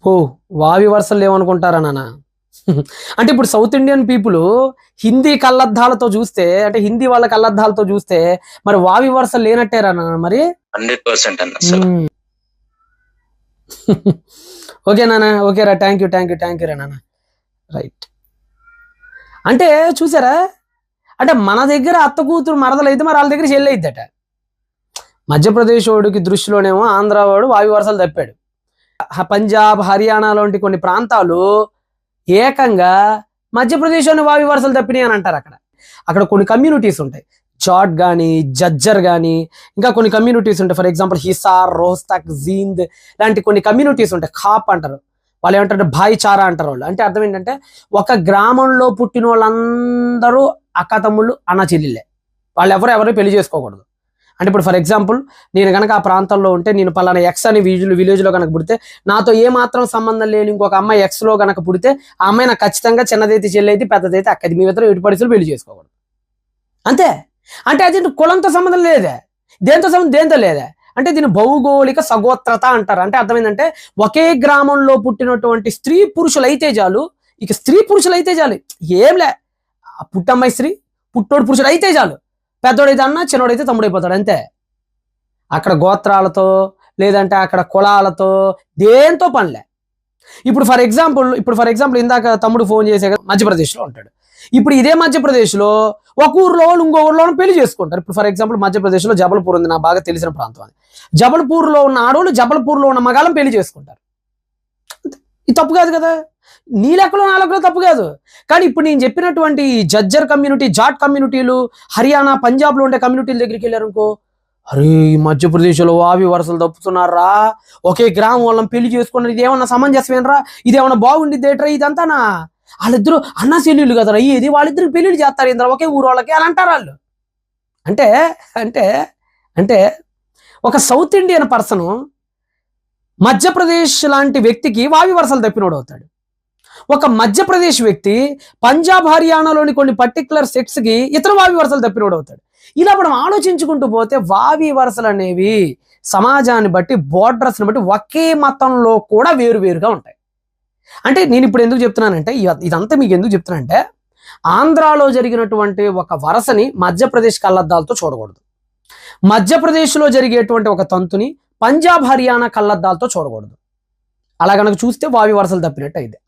ఓ, వావి వరుసలు లేవనుకుంటారా నాన్న? అంటే ఇప్పుడు సౌత్ ఇండియన్ పీపుల్ హిందీ కళ్ళద్దాలతో చూస్తే, అంటే హిందీ వాళ్ళ కళ్ళద్దాలతో చూస్తే మరి వావి వరుసలు లేనట్టేరా నాన్న మరి? 100% అన్న అసలు. ఓకే నాన్న, ఓకేరా, థ్యాంక్ యూ రా నాన్న. రైట్, అంటే చూసారా, అంటే మన దగ్గర అత్త కూతురు మరదలు అయితే మరి వాళ్ళ దగ్గర చెల్లి అయిద్దట. మధ్యప్రదేశ్ వాడికి దృష్టిలోనేమో ఆంధ్ర వాడు వావి వరుసలు తప్పాడు. పంజాబ్ హర్యానా లాంటి కొన్ని ప్రాంతాలు ఏకంగా మధ్యప్రదేశ్ లోని వావి వరుసలు తప్పినాయి అని అంటారు. అక్కడ కొన్ని కమ్యూనిటీస్ ఉంటాయి, జాట్ కానీ జజ్జర్ కానీ ఇంకా కొన్ని కమ్యూనిటీస్ ఉంటాయి. ఫర్ ఎగ్జాంపుల్ హిసార్, రోహ్తక్, జీంద్ లాంటి కొన్ని కమ్యూనిటీస్ ఉంటాయి. ఖాప్ అంటారు వాళ్ళు, ఏమంటారు భాయిచారా అంటారు వాళ్ళు. అంటే అర్థం ఏంటంటే ఒక గ్రామంలో పుట్టిన వాళ్ళందరూ అక్క తమ్ముళ్ళు అన్న చెల్లెళ్ళే, వాళ్ళు ఎవరు పెళ్లి చేసుకోకూడదు. అంటే ఇప్పుడు ఫర్ ఎగ్జాంపుల్ నేను కనుక ఆ ప్రాంతంలో ఉంటే, నేను పలానా ఎక్స్ అని విలేజ్లో కనుక పుడితే, నాతో ఏ మాత్రం సంబంధం లేని ఇంకొక అమ్మాయి ఎక్స్లో కనుక పుడితే ఆ అమ్మాయి నాకు ఖచ్చితంగా చిన్నదైతే చెల్లి అయితే పెద్దదైతే అక్కది, మీ ఇద్దరు ఎటు పరిస్థితులు పెళ్లి చేసుకోకూడదు అంతే. అంటే అది కులంతో సంబంధం లేదే, దేంతో లేదే. అంటే దీని భౌగోళిక సగోత్రత అంటారు. అంటే అర్థమైందంటే ఒకే గ్రామంలో పుట్టినటువంటి స్త్రీ పురుషులు అయితే చాలు, ఇక స్త్రీ పురుషులు అయితే చాలు, ఏంలే పుట్టమ్మాయి స్త్రీ పుట్టోడు పురుషుడు అయితే చాలు, పెద్దోడైతే అన్న చిన్నోడైతే తమ్ముడైపోతాడు అంతే. అక్కడ గోత్రాలతో లేదంటే అక్కడ కులాలతో దేంతో పనిలే. ఇప్పుడు ఫర్ ఎగ్జాంపుల్ ఇందాక తమ్ముడు ఫోన్ చేసే మధ్యప్రదేశ్లో ఉంటాడు. ఇప్పుడు ఇదే మధ్యప్రదేశ్లో ఒక ఊర్లో వాళ్ళు ఇంకో ఊర్లో పెళ్లి చేసుకుంటారు. ఇప్పుడు ఫర్ ఎగ్జాంపుల్ మధ్యప్రదేశ్లో జబల్పూర్ ఉంది, నాకు బాగా తెలిసిన ప్రాంతం అది. జబల్పూర్లో ఉన్న ఆడవాళ్ళు జబల్పూర్లో ఉన్న మగాళ్ళని పెళ్లి చేసుకుంటారు. ఇది తప్పు కాదు కదా, నీ లెక్కలో నా లెక్కలో తప్పు కాదు. కానీ ఇప్పుడు నేను చెప్పినటువంటి జజ్జర్ కమ్యూనిటీ, జాట్ కమ్యూనిటీలు, హర్యానా పంజాబ్లో ఉండే కమ్యూనిటీల దగ్గరికి వెళ్ళారు అనుకో, అరే ఈ మధ్యప్రదేశ్లో వావి వరుసలు తప్పుతున్నారా, ఒకే గ్రామం వాళ్ళని పెళ్లి చేసుకున్నారు, ఇదేమన్నా సమంజసమేనరా, ఇదేమన్నా బాగుండిద్దేట్రా, ఇదంతానా వాళ్ళిద్దరు అన్నా చెల్లెళ్ళు కదా అయ్యేది, వాళ్ళిద్దరికి పెళ్లిళ్ళు చేస్తారు ఇంద్ర ఒకే ఊరు వాళ్ళకి అని అంటారు వాళ్ళు. అంటే అంటే అంటే ఒక సౌత్ ఇండియన్ పర్సన్ మధ్యప్రదేశ్ లాంటి వ్యక్తికి వావి వరుసలు తప్పినోడు అవుతాడు. ఒక మధ్యప్రదేశ్ వ్యక్తి పంజాబ్ హర్యానాలోని కొన్ని పర్టికులర్ సెక్స్కి ఇతర వావి వరుసలు తప్పినోడు అవుతాడు. ఇలా మనం ఆలోచించుకుంటూ పోతే వావి వరుసలు అనేవి సమాజాన్ని బట్టి, బోర్డర్స్ని బట్టి ఒకే మతంలో కూడా వేరువేరుగా ఉంటాయి. అంటే నేను ఇప్పుడు ఎందుకు చెప్తున్నానంటే, ఇదంతా మీకు ఎందుకు చెప్తున్నానంటే, ఆంధ్రాలో జరిగినటువంటి ఒక వరసని మధ్యప్రదేశ్ కళ్ళద్దాలతో చూడకూడదు. మధ్యప్రదేశ్లో జరిగేటువంటి ఒక తంతుని పంజాబ్ హర్యానా కళ్ళద్దాలతో చూడకూడదు. అలా కనుక చూస్తే వావి వరుసలు తప్పినట్టు అయింది.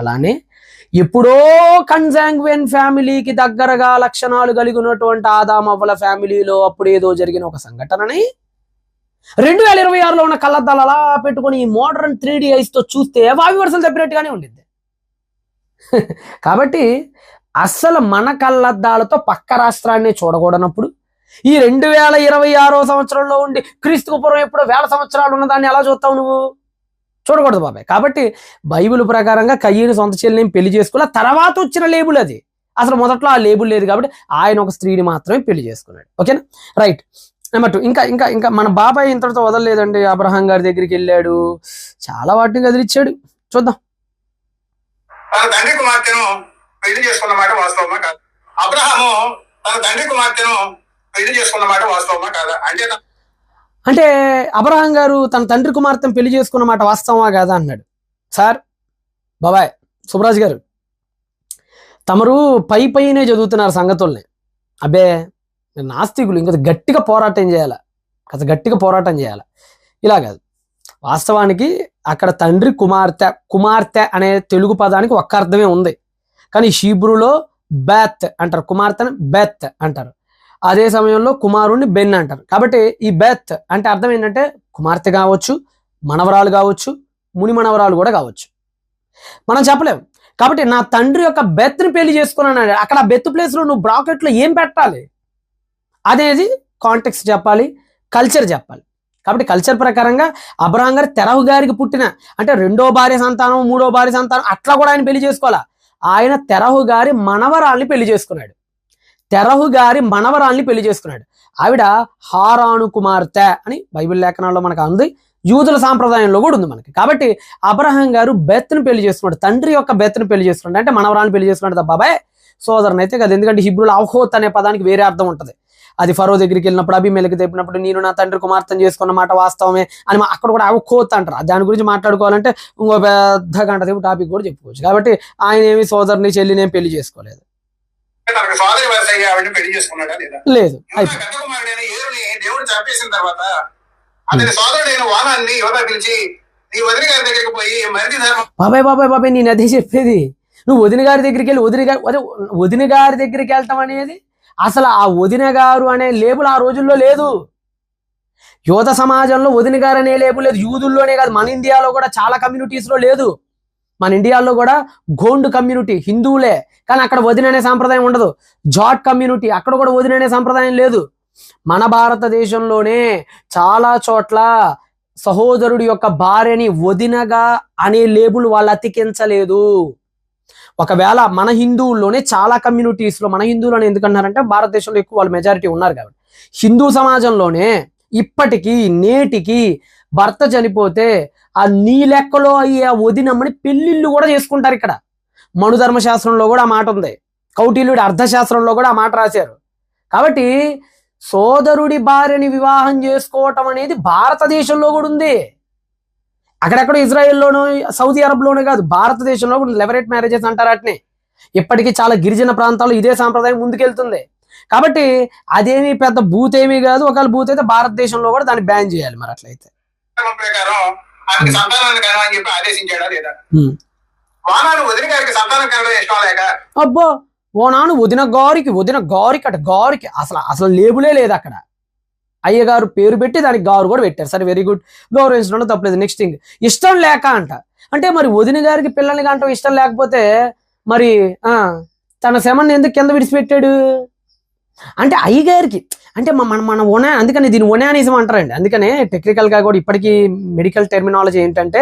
అలానే ఎప్పుడో కన్జాంగ్వెన్ ఫ్యామిలీకి దగ్గరగా లక్షణాలు కలిగి ఉన్నటువంటి ఆదామవ్వల ఫ్యామిలీలో అప్పుడేదో జరిగిన ఒక సంఘటనని 2026లో ఉన్న కళ్ళద్దాలు అలా పెట్టుకుని ఈ మోడర్న్ 3D ఐస్తో చూస్తే వావి వరుసలు తప్పినట్టుగానే ఉండింది. కాబట్టి అస్సలు మన కళ్ళద్దాలతో పక్క రాష్ట్రాన్ని చూడకూడనప్పుడు ఈ 2026 సంవత్సరంలో ఉండి క్రీస్తుకు పూర్వం ఎప్పుడో 1000 సంవత్సరాలు ఉన్నదాన్ని ఎలా చూస్తావు నువ్వు? చూడకూడదు బాబాయ్. కాబట్టి బైబిల్ ప్రకారంగా కయ్యను సొంత చెల్లిని పెళ్లి చేసుకోలే, తర్వాత వచ్చిన లేబుల్ అది. అసలు మొదట్లో ఆ లేబుల్ లేదు కాబట్టి ఆయన ఒక స్త్రీని మాత్రమే పెళ్లి చేసుకున్నాడు. ఓకేనా, రైట్. నెంబర్ 2, ఇంకా మన బాబాయ్ ఇంతటితో వదలలేదండి. అబ్రహాం గారి దగ్గరికి వెళ్ళాడు, చాలా వాటిని కదిలిచ్చాడు. చూద్దాం. తన తండ్రి కుమార్తెను పెళ్లి చేసుకున్న మాట వాస్తవమా కాదు? అబ్రహాము తన తండ్రి కుమార్తెను పెళ్లి చేసుకున్న మాట వాస్తవమా కాదా? అంటే అబ్రహాం గారు తన తండ్రి కుమార్తెను పెళ్లి చేసుకున్న మాట వాస్తవమా కాదా అన్నాడు. సార్ బాబాయ్ సుబ్రాజ్ గారు, తమరు పైనే చదువుతున్నారు సంగతుల్ని. అబ్బే నాస్తికులు ఇంకా గట్టిగా పోరాటం చేయాలి, గట్టిగా పోరాటం చేయాలి. ఇలా కాదు, వాస్తవానికి అక్కడ తండ్రి కుమార్తె అనే తెలుగు పదానికి ఒక్క అర్థమే ఉంది, కానీ హీబ్రూలో బెత్ అంటారు, కుమార్తెను బెత్ అంటారు. అదే సమయంలో కుమారుణ్ణి బెన్ అంటారు. కాబట్టి ఈ బెత్ అంటే అర్థం ఏంటంటే కుమార్తె కావచ్చు, మనవరాలు కావచ్చు, ముని మనవరాలు కూడా కావచ్చు, మనం చెప్పలేం. కాబట్టి నా తండ్రి యొక్క బెత్ని పెళ్లి చేసుకున్నాను. అక్కడ బెత్ ప్లేస్లో నువ్వు బ్రాకెట్లో ఏం పెట్టాలి అనేది కాంటెక్స్ట్ చెప్పాలి, కల్చర్ చెప్పాలి. కాబట్టి కల్చర్ ప్రకారంగా అబ్రహాం గారు తెరహు గారికి పుట్టిన అంటే 2వ భార్య సంతానం, 3వ భార్య సంతానం అట్లా కూడా ఆయన పెళ్లి చేసుకోవాలా. ఆయన తెరహు గారి మనవరాల్ని పెళ్లి చేసుకున్నాడు. ఆవిడ హారాను కుమార్తె అని బైబిల్ లేఖనాల్లో మనకు అంది, యూదుల సాంప్రదాయంలో కూడా ఉంది మనకి. కాబట్టి అబ్రహాం గారు బెత్ని పెళ్లి చేసుకున్నాడు, తండ్రి యొక్క బెత్ని పెళ్లి చేసుకున్నాడు, అంటే మనవరాన్ని పెళ్లి చేసుకున్నాడు. బాబాయ్ సోదరుని అయితే కదా, ఎందుకంటే హిబ్రూలో అవహోత్ అనే పదానికి వేరే అర్థం ఉంటుంది. అది ఫరో దగ్గరికి వెళ్ళినప్పుడు, అబీమెలెకు చెప్పినప్పుడు నేను నా తండ్రి కుమార్తెను చేసుకున్న మాట వాస్తవమే అని అక్కడ కూడా అవహోత్ అంటారు. దాని గురించి మాట్లాడుకోవాలంటే ఇంకో పెద్ద గంట సేపు టాపిక్ కూడా చెప్పుకోవచ్చు. కాబట్టి ఆయన ఏమి సోదరుని చెల్లిని పెళ్లి చేసుకోలేదు, సోదరి వరుస ఆవిడని పెళ్లి చేసుకున్నాడా లేదా? లేదు. పెద్ద కుమారుడైన ఏరుని దేవుడు చంపేసిన తర్వాత అతని సోదరుడైన వానాన్ని యోధ పిలిచి నీ వదిన గారి దగ్గరికి పోయి మరిది ధర్మం. బాబాయ్ నేను అదే చెప్పేది. నువ్వు వదిన గారి దగ్గరికి వెళ్ళి వదిన గారి దగ్గరికి వెళ్ళటం అనేది, అసలు ఆ వదిన గారు అనే లేబుల్ ఆ రోజుల్లో లేదు. యోధ సమాజంలో వదిన గారు అనే లేబుల్ లేదు. యూదుల్లోనే కాదు, మన ఇండియాలో కూడా చాలా కమ్యూనిటీస్లో లేదు. మన ఇండియాలో కూడా గోండు కమ్యూనిటీ హిందువులే, కానీ అక్కడ వదిన అనే సాంప్రదాయం ఉండదు. జాట్ కమ్యూనిటీ, అక్కడ కూడా వదిన అనే సాంప్రదాయం లేదు. మన భారతదేశంలోనే చాలా చోట్ల సహోదరుడి యొక్క భార్యని వదినగా అనే లేబుల్ వాళ్ళు అతికించలేదు. ఒకవేళ మన హిందువుల్లోనే చాలా కమ్యూనిటీస్లో, మన హిందువులను ఎందుకన్నారంటే భారతదేశంలో ఎక్కువ వాళ్ళు మెజారిటీ ఉన్నారు కాబట్టి, హిందూ సమాజంలోనే ఇప్పటికీ నేటికి భర్త చనిపోతే ఆ నీ లెక్కలో అయ్యే వదినమ్మని పెళ్లిళ్ళు కూడా చేసుకుంటారు. ఇక్కడ మనుధర్మశాస్త్రంలో కూడా ఆ మాట ఉంది, కౌటిల్యుడి అర్థశాస్త్రంలో కూడా ఆ మాట రాశారు. కాబట్టి సోదరుడి భార్యని వివాహం చేసుకోవటం అనేది భారతదేశంలో కూడా ఉంది. అక్కడెక్కడ ఇజ్రాయెల్లోనూ సౌదీ అరబ్లోనే కాదు, భారతదేశంలో కూడా లెవరేట్ మ్యారేజెస్ అంటారు. వాటిని ఇప్పటికీ చాలా గిరిజన ప్రాంతాల్లో ఇదే సాంప్రదాయం ముందుకెళ్తుంది. కాబట్టి అదేమీ పెద్ద బూత్ ఏమీ కాదు. ఒకవేళ బూత్ అయితే భారతదేశంలో కూడా దాన్ని బ్యాన్ చేయాలి. మరి అట్లయితే ప్రకారం ఆమెకి సంతానాన్ని కనమని అని చెప్పి ఆదేశించాడా లేదా? వానాలు వదిన గారికి సంతానం కనడం ఇష్టం లేక అబ్బో ఓనాను వదిన గారికి అట గారికి అసలు లేబులే లేదు అక్కడ. అయ్యగారు పేరు పెట్టి దానికి గారు కూడా పెట్టారు. సరే, వెరీ గుడ్, గౌరవించడం తప్పలేదు. నెక్స్ట్ థింగ్, ఇష్టం లేక అంటే మరి వదిన గారికి పిల్లల్ని కంటే ఇష్టం లేకపోతే మరి తన శమన్ని ఎందుకు కింద విడిచిపెట్టాడు అంటే అయ్యగారికి అంటే మన ఒనా, అందుకని దీన్ని ఒనానిజం అంటారండి. అందుకనే టెక్నికల్గా కూడా ఇప్పటికీ మెడికల్ టెర్మినాలజీ ఏంటంటే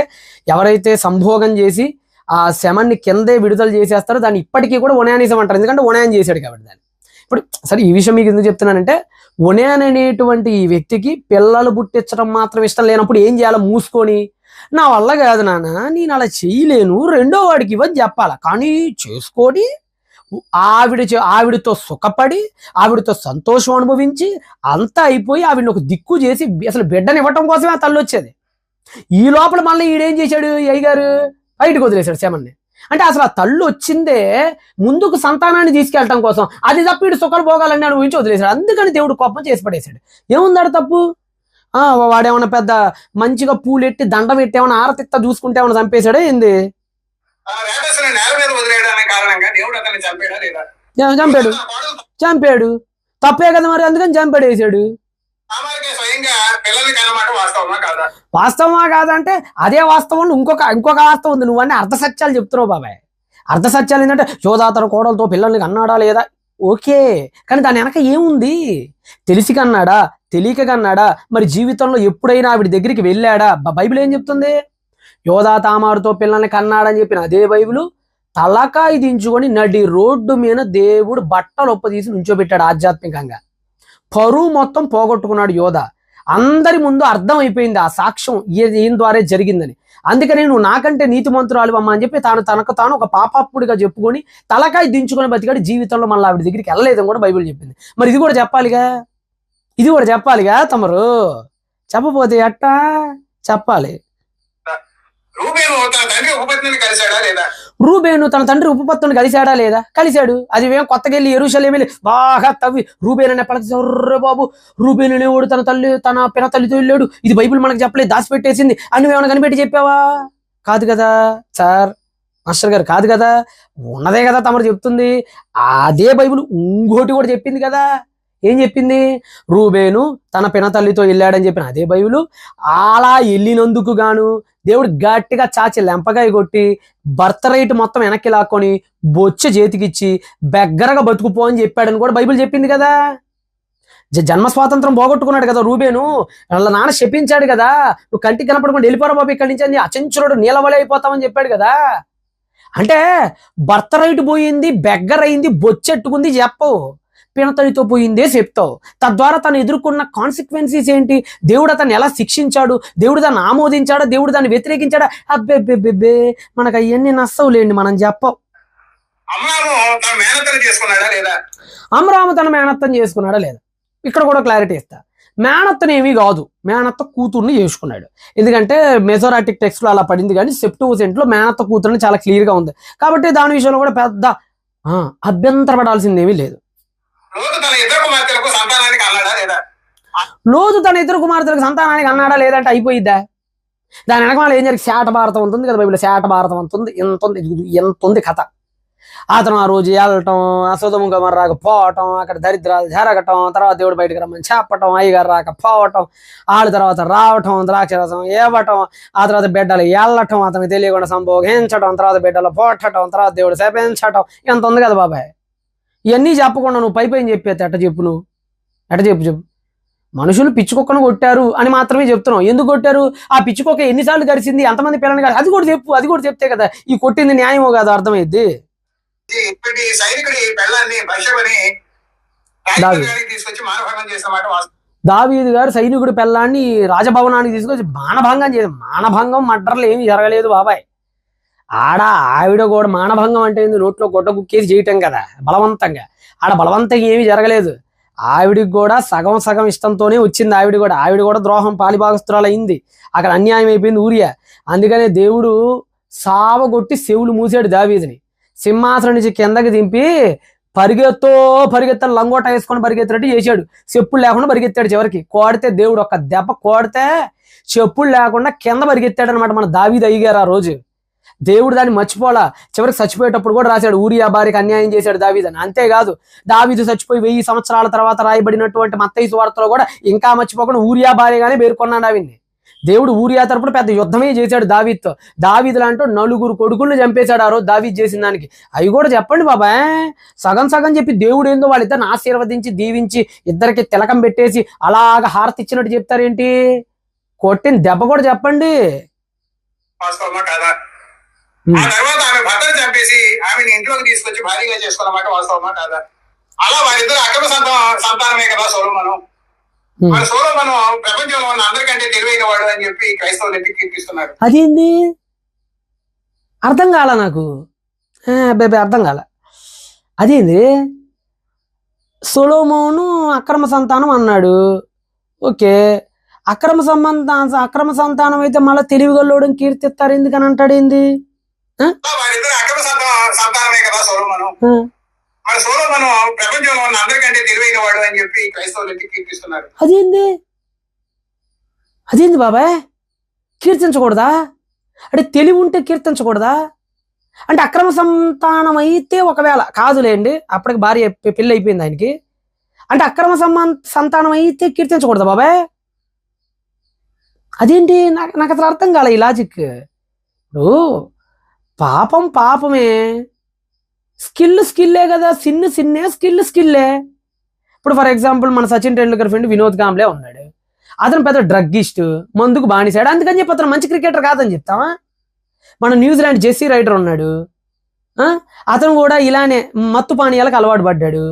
ఎవరైతే సంభోగం చేసి ఆ శమన్ని కిందే విడుదల చేసేస్తారో దాన్ని ఇప్పటికీ కూడా ఒనానిజం అంటారు. ఎందుకంటే ఒనాన్ చేశాడు కాబట్టి దాన్ని. ఇప్పుడు సరే, ఈ విషయం మీకు ఎందుకు చెప్తున్నానంటే, ఒనాన్ అనేటువంటి ఈ వ్యక్తికి పిల్లలు పుట్టించడం మాత్రం ఇష్టం లేనప్పుడు ఏం చేయాలో మూసుకొని, నా వల్ల కాదు నాన్న, నేను అలా చేయలేను, రెండో వాడికి ఇవ్వని చెప్పాలా. కానీ చేసుకొని ఆవిడతో సుఖపడి ఆవిడతో సంతోషం అనుభవించి అంతా అయిపోయి ఆవిడని ఒక దిక్కు చేసి అసలు బిడ్డని ఇవ్వటం కోసమే ఆ తల్లి వచ్చేది. ఈ లోపల మళ్ళీ ఈడేం చేశాడు, అయ్యగారు బయటకు వదిలేశాడు శమన్ని. అంటే అసలు ఆ తల్లి వచ్చిందే ముందుకు సంతానాన్ని తీసుకెళ్ళటం కోసం, అది తప్ప ఇటు సుఖాలు భోగాలన్నీ అనుభవించి వదిలేశాడు. అందుకని దేవుడు కోపం చేసి పడేశాడు. ఏముందాడు తప్పు? వాడేమన్నా పెద్ద మంచిగా పూలెట్టి దండం పెట్టి ఏమన్నా ఆరతిత్త చూసుకుంటే ఏమన్నా చంపేశాడే ఏంది? రేటస్సుని నేల మీద వదిలేయడానికి కారణంగా దేవుడు అతన్ని చంపాడా లేదా? చంపాడు. చంపాడు, తప్పే కదా మరి, అందుకని చంపాడేసాడు. సామాన్యంగా స్వయంగా పిల్లల్ని కన్నమాట వాస్తవమా కాదా? వాస్తవమా కాదంటే అదే వాస్తవం. ఇంకొక వాస్తవం ఉంది. నువ్వన్నీ అర్ధ సత్యాలు చెప్తున్నావు బాబాయ్. అర్ధ సత్యాలు ఏంటంటే యోధా తన కోడలతో పిల్లల్ని కన్నాడా లేదా, ఓకే, కానీ దాని వెనక ఏముంది? తెలిసి కన్నాడా, తెలియక కన్నాడా, మరి జీవితంలో ఎప్పుడైనా ఆవిడ దగ్గరికి వెళ్ళాడా? బైబిల్ ఏం చెప్తుంది? యోధా తామారుతో పిల్లల్ని కన్నాడని చెప్పిన అదే బైబిల్ తలకాయ దించుకొని నడి రోడ్డు మీద దేవుడు బట్టలు ఒప్పదీసి నుంచోబెట్టాడు. ఆధ్యాత్మికంగా పరువు మొత్తం పోగొట్టుకున్నాడు యోధా. అందరి ముందు అర్థం అయిపోయింది ఆ సాక్ష్యం ఈయన ద్వారా జరిగిందని. అందుకని నువ్వు నాకంటే నీతిమంతురాలు అమ్మ అని చెప్పి తనకు తాను ఒక పాపాత్ముడిగా చెప్పుకొని తలకాయ దించుకొని బతికాడు. జీవితంలో మళ్ళీ ఆవిడ దగ్గరికి వెళ్ళలేదని కూడా బైబిల్ చెప్పింది. మరి ఇది కూడా చెప్పాలిగా తమరు. చెప్పపోతే ఎట్టా? చెప్పాలి. రూబేను తన తండ్రి ఉపపత్నిని కలిశాడా లేదా? రూబేను తన తండ్రి ఉపపత్తుని కలిశాడా లేదా? కలిశాడు. అది ఏం కొత్తగా వెళ్ళి యెరూషలేము వెళ్ళి బాగా తవ్వి రూబేను అనే పలక బాబు, రూబేను అనేవాడు తన పిన తల్లితో వెళ్ళాడు, ఇది బైబిల్ మనకు చెప్పలేదు, దాచిపెట్టేసింది అని నువ్వేమైనా కనిపెట్టి చెప్పావా? కాదు కదా సార్, మాస్టర్ గారు, కాదు కదా, ఉన్నదే కదా తమరు చెప్తుంది. అదే బైబిల్ ఇంకోటి కూడా చెప్పింది కదా. ఏం చెప్పింది? రూబేను తన పిన తల్లితో వెళ్ళాడని చెప్పిన అదే బైబిల్ అలా వెళ్ళినందుకు గాను దేవుడు గట్టిగా చాచి లెంపగాయ కొట్టి బర్త్ రైట్ మొత్తం వెనక్కి లాక్కొని బొచ్చ చేతికిచ్చి బెగ్గరగా బతుకుపో అని చెప్పాడని కూడా బైబిల్ చెప్పింది కదా. జన్మ స్వాతంత్రం పోగొట్టుకున్నాడు కదా రూబేను. వాళ్ళ నాన్న శపించాడు కదా, నువ్వు కంటికి కనపడకుండా వెళ్ళిపోరా బాబు ఇక్కడి నుంచి అని, అచంచురుడు నీలవలే అయిపోతామని చెప్పాడు కదా. అంటే బర్త్ రైట్ పోయింది, బెగ్గర అయింది, బొచ్చెట్టుకుంది చెప్పవు, పినతడితో పోయిందే చెప్తావు. తద్వారా తను ఎదుర్కొన్న కాన్సిక్వెన్సీస్ ఏంటి, దేవుడు అతన్ని ఎలా శిక్షించాడు, దేవుడు దాన్ని ఆమోదించాడా, దేవుడు దాన్ని వ్యతిరేకించాడా, అబ్బెబ్బెబ్బెబ్బే మనకు అవన్నీ నష్టవులేండి, మనం చెప్పం. అమ్రాము తన మేనత్తని చేసుకున్నాడా లేదా? అమ్రాము తన మేనత్తని చేసుకున్నాడా లేదా? ఇక్కడ కూడా క్లారిటీ ఇస్తా. మేనత్తని ఏమీ కాదు, మేనత్త కూతుర్ని చేసుకున్నాడు. ఎందుకంటే మెజోరాటిక్ టెక్స్ట్ లో అలా పడింది, కానీ సెప్టువసెంట్ లో మేనత్త కూతుర్ని చాలా క్లియర్ గా ఉంది. కాబట్టి దాని విషయంలో కూడా పెద్ద అభ్యంతరపడాల్సిందేమీ లేదు. లోతు తన ఇద్దరు కుమార్తెలకు సంతానానికి అన్నాడా లేదా? లోతు తన ఇద్దరు కుమార్తెలకు సంతానానికి అన్నాడా లేదంటే అయిపోయిద్దా? దాని వెనక ఏం జరిగి శాట భారతం ఉంటుంది కదా బైబిల్, శాట భారతం అంతుంది, ఎంత ఉంది కథ. అతను ఆ రోజు వెళ్ళటం, అసోదముగా రాకపోవటం, అక్కడ దరిద్రాలు జరగటం, తర్వాత దేవుడు బయటకు రమ్మని చెప్పటం, అయ్యగారు రాకపోవటం, వాళ్ళ తర్వాత రావటం, ద్రాక్షరసం ఇవ్వటం, ఆ తర్వాత బిడ్డలు వెళ్ళటం, అతనికి తెలియకుండా సంభోగించడం, తర్వాత బిడ్డలు పోటటం, తర్వాత దేవుడు శపించటం, ఎంత ఉంది కదా బాబాయ్. ఇవన్నీ చెప్పకుండా నువ్వు పైన చెప్పేది ఎట్ట చెప్పు? నువ్వు ఎట్ట చెప్పు? మనుషులు పిచ్చుకొక్కను కొట్టారు అని మాత్రమే చెప్తున్నావు. ఎందుకు కొట్టారు? ఆ పిచ్చుకొక్క ఎన్నిసార్లు గడిచింది, ఎంతమంది పిల్లలు కాదు, అది కూడా చెప్పు. అది కూడా చెప్తే కదా ఈ కొట్టింది న్యాయమో కాదు అర్థమైద్ది. సైనికుడి పెళ్ళాన్ని బషబని తీసుకొచ్చి మానభంగం చేసిన మాట వాస్తవం. దావీదు గారు సైనికుడి పెళ్ళాన్ని రాజభవనానికి తీసుకొచ్చి మానభంగం చేసి, మానభంగం మర్డర్లు ఏమీ జరగలేదు బాబాయ్. ఆవిడ కూడా మానభంగం అంటే నోట్లో గొడ్డ కుక్కేసి చేయటం కదా బలవంతంగా. బలవంతంగా ఏమీ జరగలేదు. ఆవిడికి కూడా సగం ఇష్టంతోనే వచ్చింది. ఆవిడ కూడా ద్రోహం పాలిభాగస్తురాలు అయింది. అక్కడ అన్యాయం అయిపోయింది ఊరియా. అందుకనే దేవుడు సావగొట్టి చెవులు మూసాడు దావీదుని. సింహాసనం నుంచి కిందకి దింపి పరిగెత్తాడు, లంగోట వేసుకొని పరిగెత్తినట్టు చేశాడు. చెప్పులు లేకుండా పరిగెత్తాడు. చివరికి కోడితే దేవుడు ఒక దెబ్బ కోడితే చెప్పులు లేకుండా కింద పరిగెత్తాడు అనమాట మన దావీదు అయ్యగారు. ఆ రోజు దేవుడు దాన్ని మర్చిపోలా. చివరికి చచ్చిపోయేటప్పుడు కూడా రాశాడు ఊరియా భార్యకి అన్యాయం చేశాడు దావీదని. అంతేకాదు, దావీదు చచ్చిపోయి 1000 సంవత్సరాల తర్వాత రాయబడినటువంటి మత్తయి సువార్తలో కూడా ఇంకా మర్చిపోకుండా ఊరియా భార్యగానే పేర్కొన్నాడు ఆవిడ్ని. దేవుడు ఊరియా తరపున పెద్ద యుద్ధమే చేశాడు దావీదుతో. దావీదు లాంటి 4 కొడుకులను చంపేశాడు ఆ రోజు దావీదు చేసిన దానికి. అవి కూడా చెప్పండి బాబాయ్. సగం చెప్పి దేవుడు ఏందో వాళ్ళిద్దరిని ఆశీర్వదించి దీవించి ఇద్దరికి తిలకం పెట్టేసి అలాగ హారతి ఇచ్చినట్టు చెప్తారేంటి? కొట్టిన దెబ్బ కూడా చెప్పండి. ఆ తర్వాత ఆమె భర్తను చంపేసి ఆమెను ఇంట్లోకి తీసుకొచ్చి భారీగా చేసుకున్నమాట వాస్తవమా కాదా? అలా వారిద్దరు అక్రమ సంతానమే కదా సొలొమోను. మరి సొలొమోను ప్రపంచంలో ఉన్న అందరికంటే తెలివైన వాడు అని చెప్పి క్రైస్తవులు ఎత్తి కీర్తిస్తున్నారు. అదేంది అర్థం కాల నాకు, అర్థం కాల. అదేంది సొలొమోను అక్రమ సంతానం అన్నాడు, ఓకే. అక్రమ సంతానం అయితే మళ్ళీ తెలివిగల్లోడని కీర్తిస్తారు ఎందుకని అంటాడు ఏంది? వారిద్దరు అక్రమ సంతానమే కదా సొలొమోను. మన సొలొమోను ప్రపంచంలో ఉన్న అందరికంటే తెలివైన వాడు అని చెప్పి క్రైస్తవులు ఎత్తి కీర్తిస్తున్నారు. అదేంది బాబాయ్, కీర్తించకూడదా? అంటే తెలివి ఉంటే కీర్తించకూడదా? అంటే అక్రమ సంతానం అయితే ఒకవేళ కాదులేండి, అప్పటికి భార్య పెళ్ళి అయిపోయింది ఆయనకి. అంటే అక్రమ సంతానం అయితే కీర్తించకూడదా బాబాయ్? అదేంటి, నాకు అసలు అర్థం కాలే ఈ లాజిక్. ఇప్పుడు పాపం పాపమే, స్కిల్లే కదా, సిన్నే స్కిల్లే. ఇప్పుడు ఫర్ ఎగ్జాంపుల్ మన సచిన్ టెండూల్కర్ ఫ్రెండ్ వినోద్ కాంబ్లే ఉన్నాడు, అతను పెద్ద డ్రగ్గిస్ట్, మందుకు బానిసాడు, అందుకని చెప్పి అతను మంచి క్రికెటర్ కాదని చెప్తావా? మన న్యూజిలాండ్ జెస్సీ రైడర్ ఉన్నాడు, అతను కూడా ఇలానే మత్తు పానీయాలకు అలవాటు పడ్డాడు,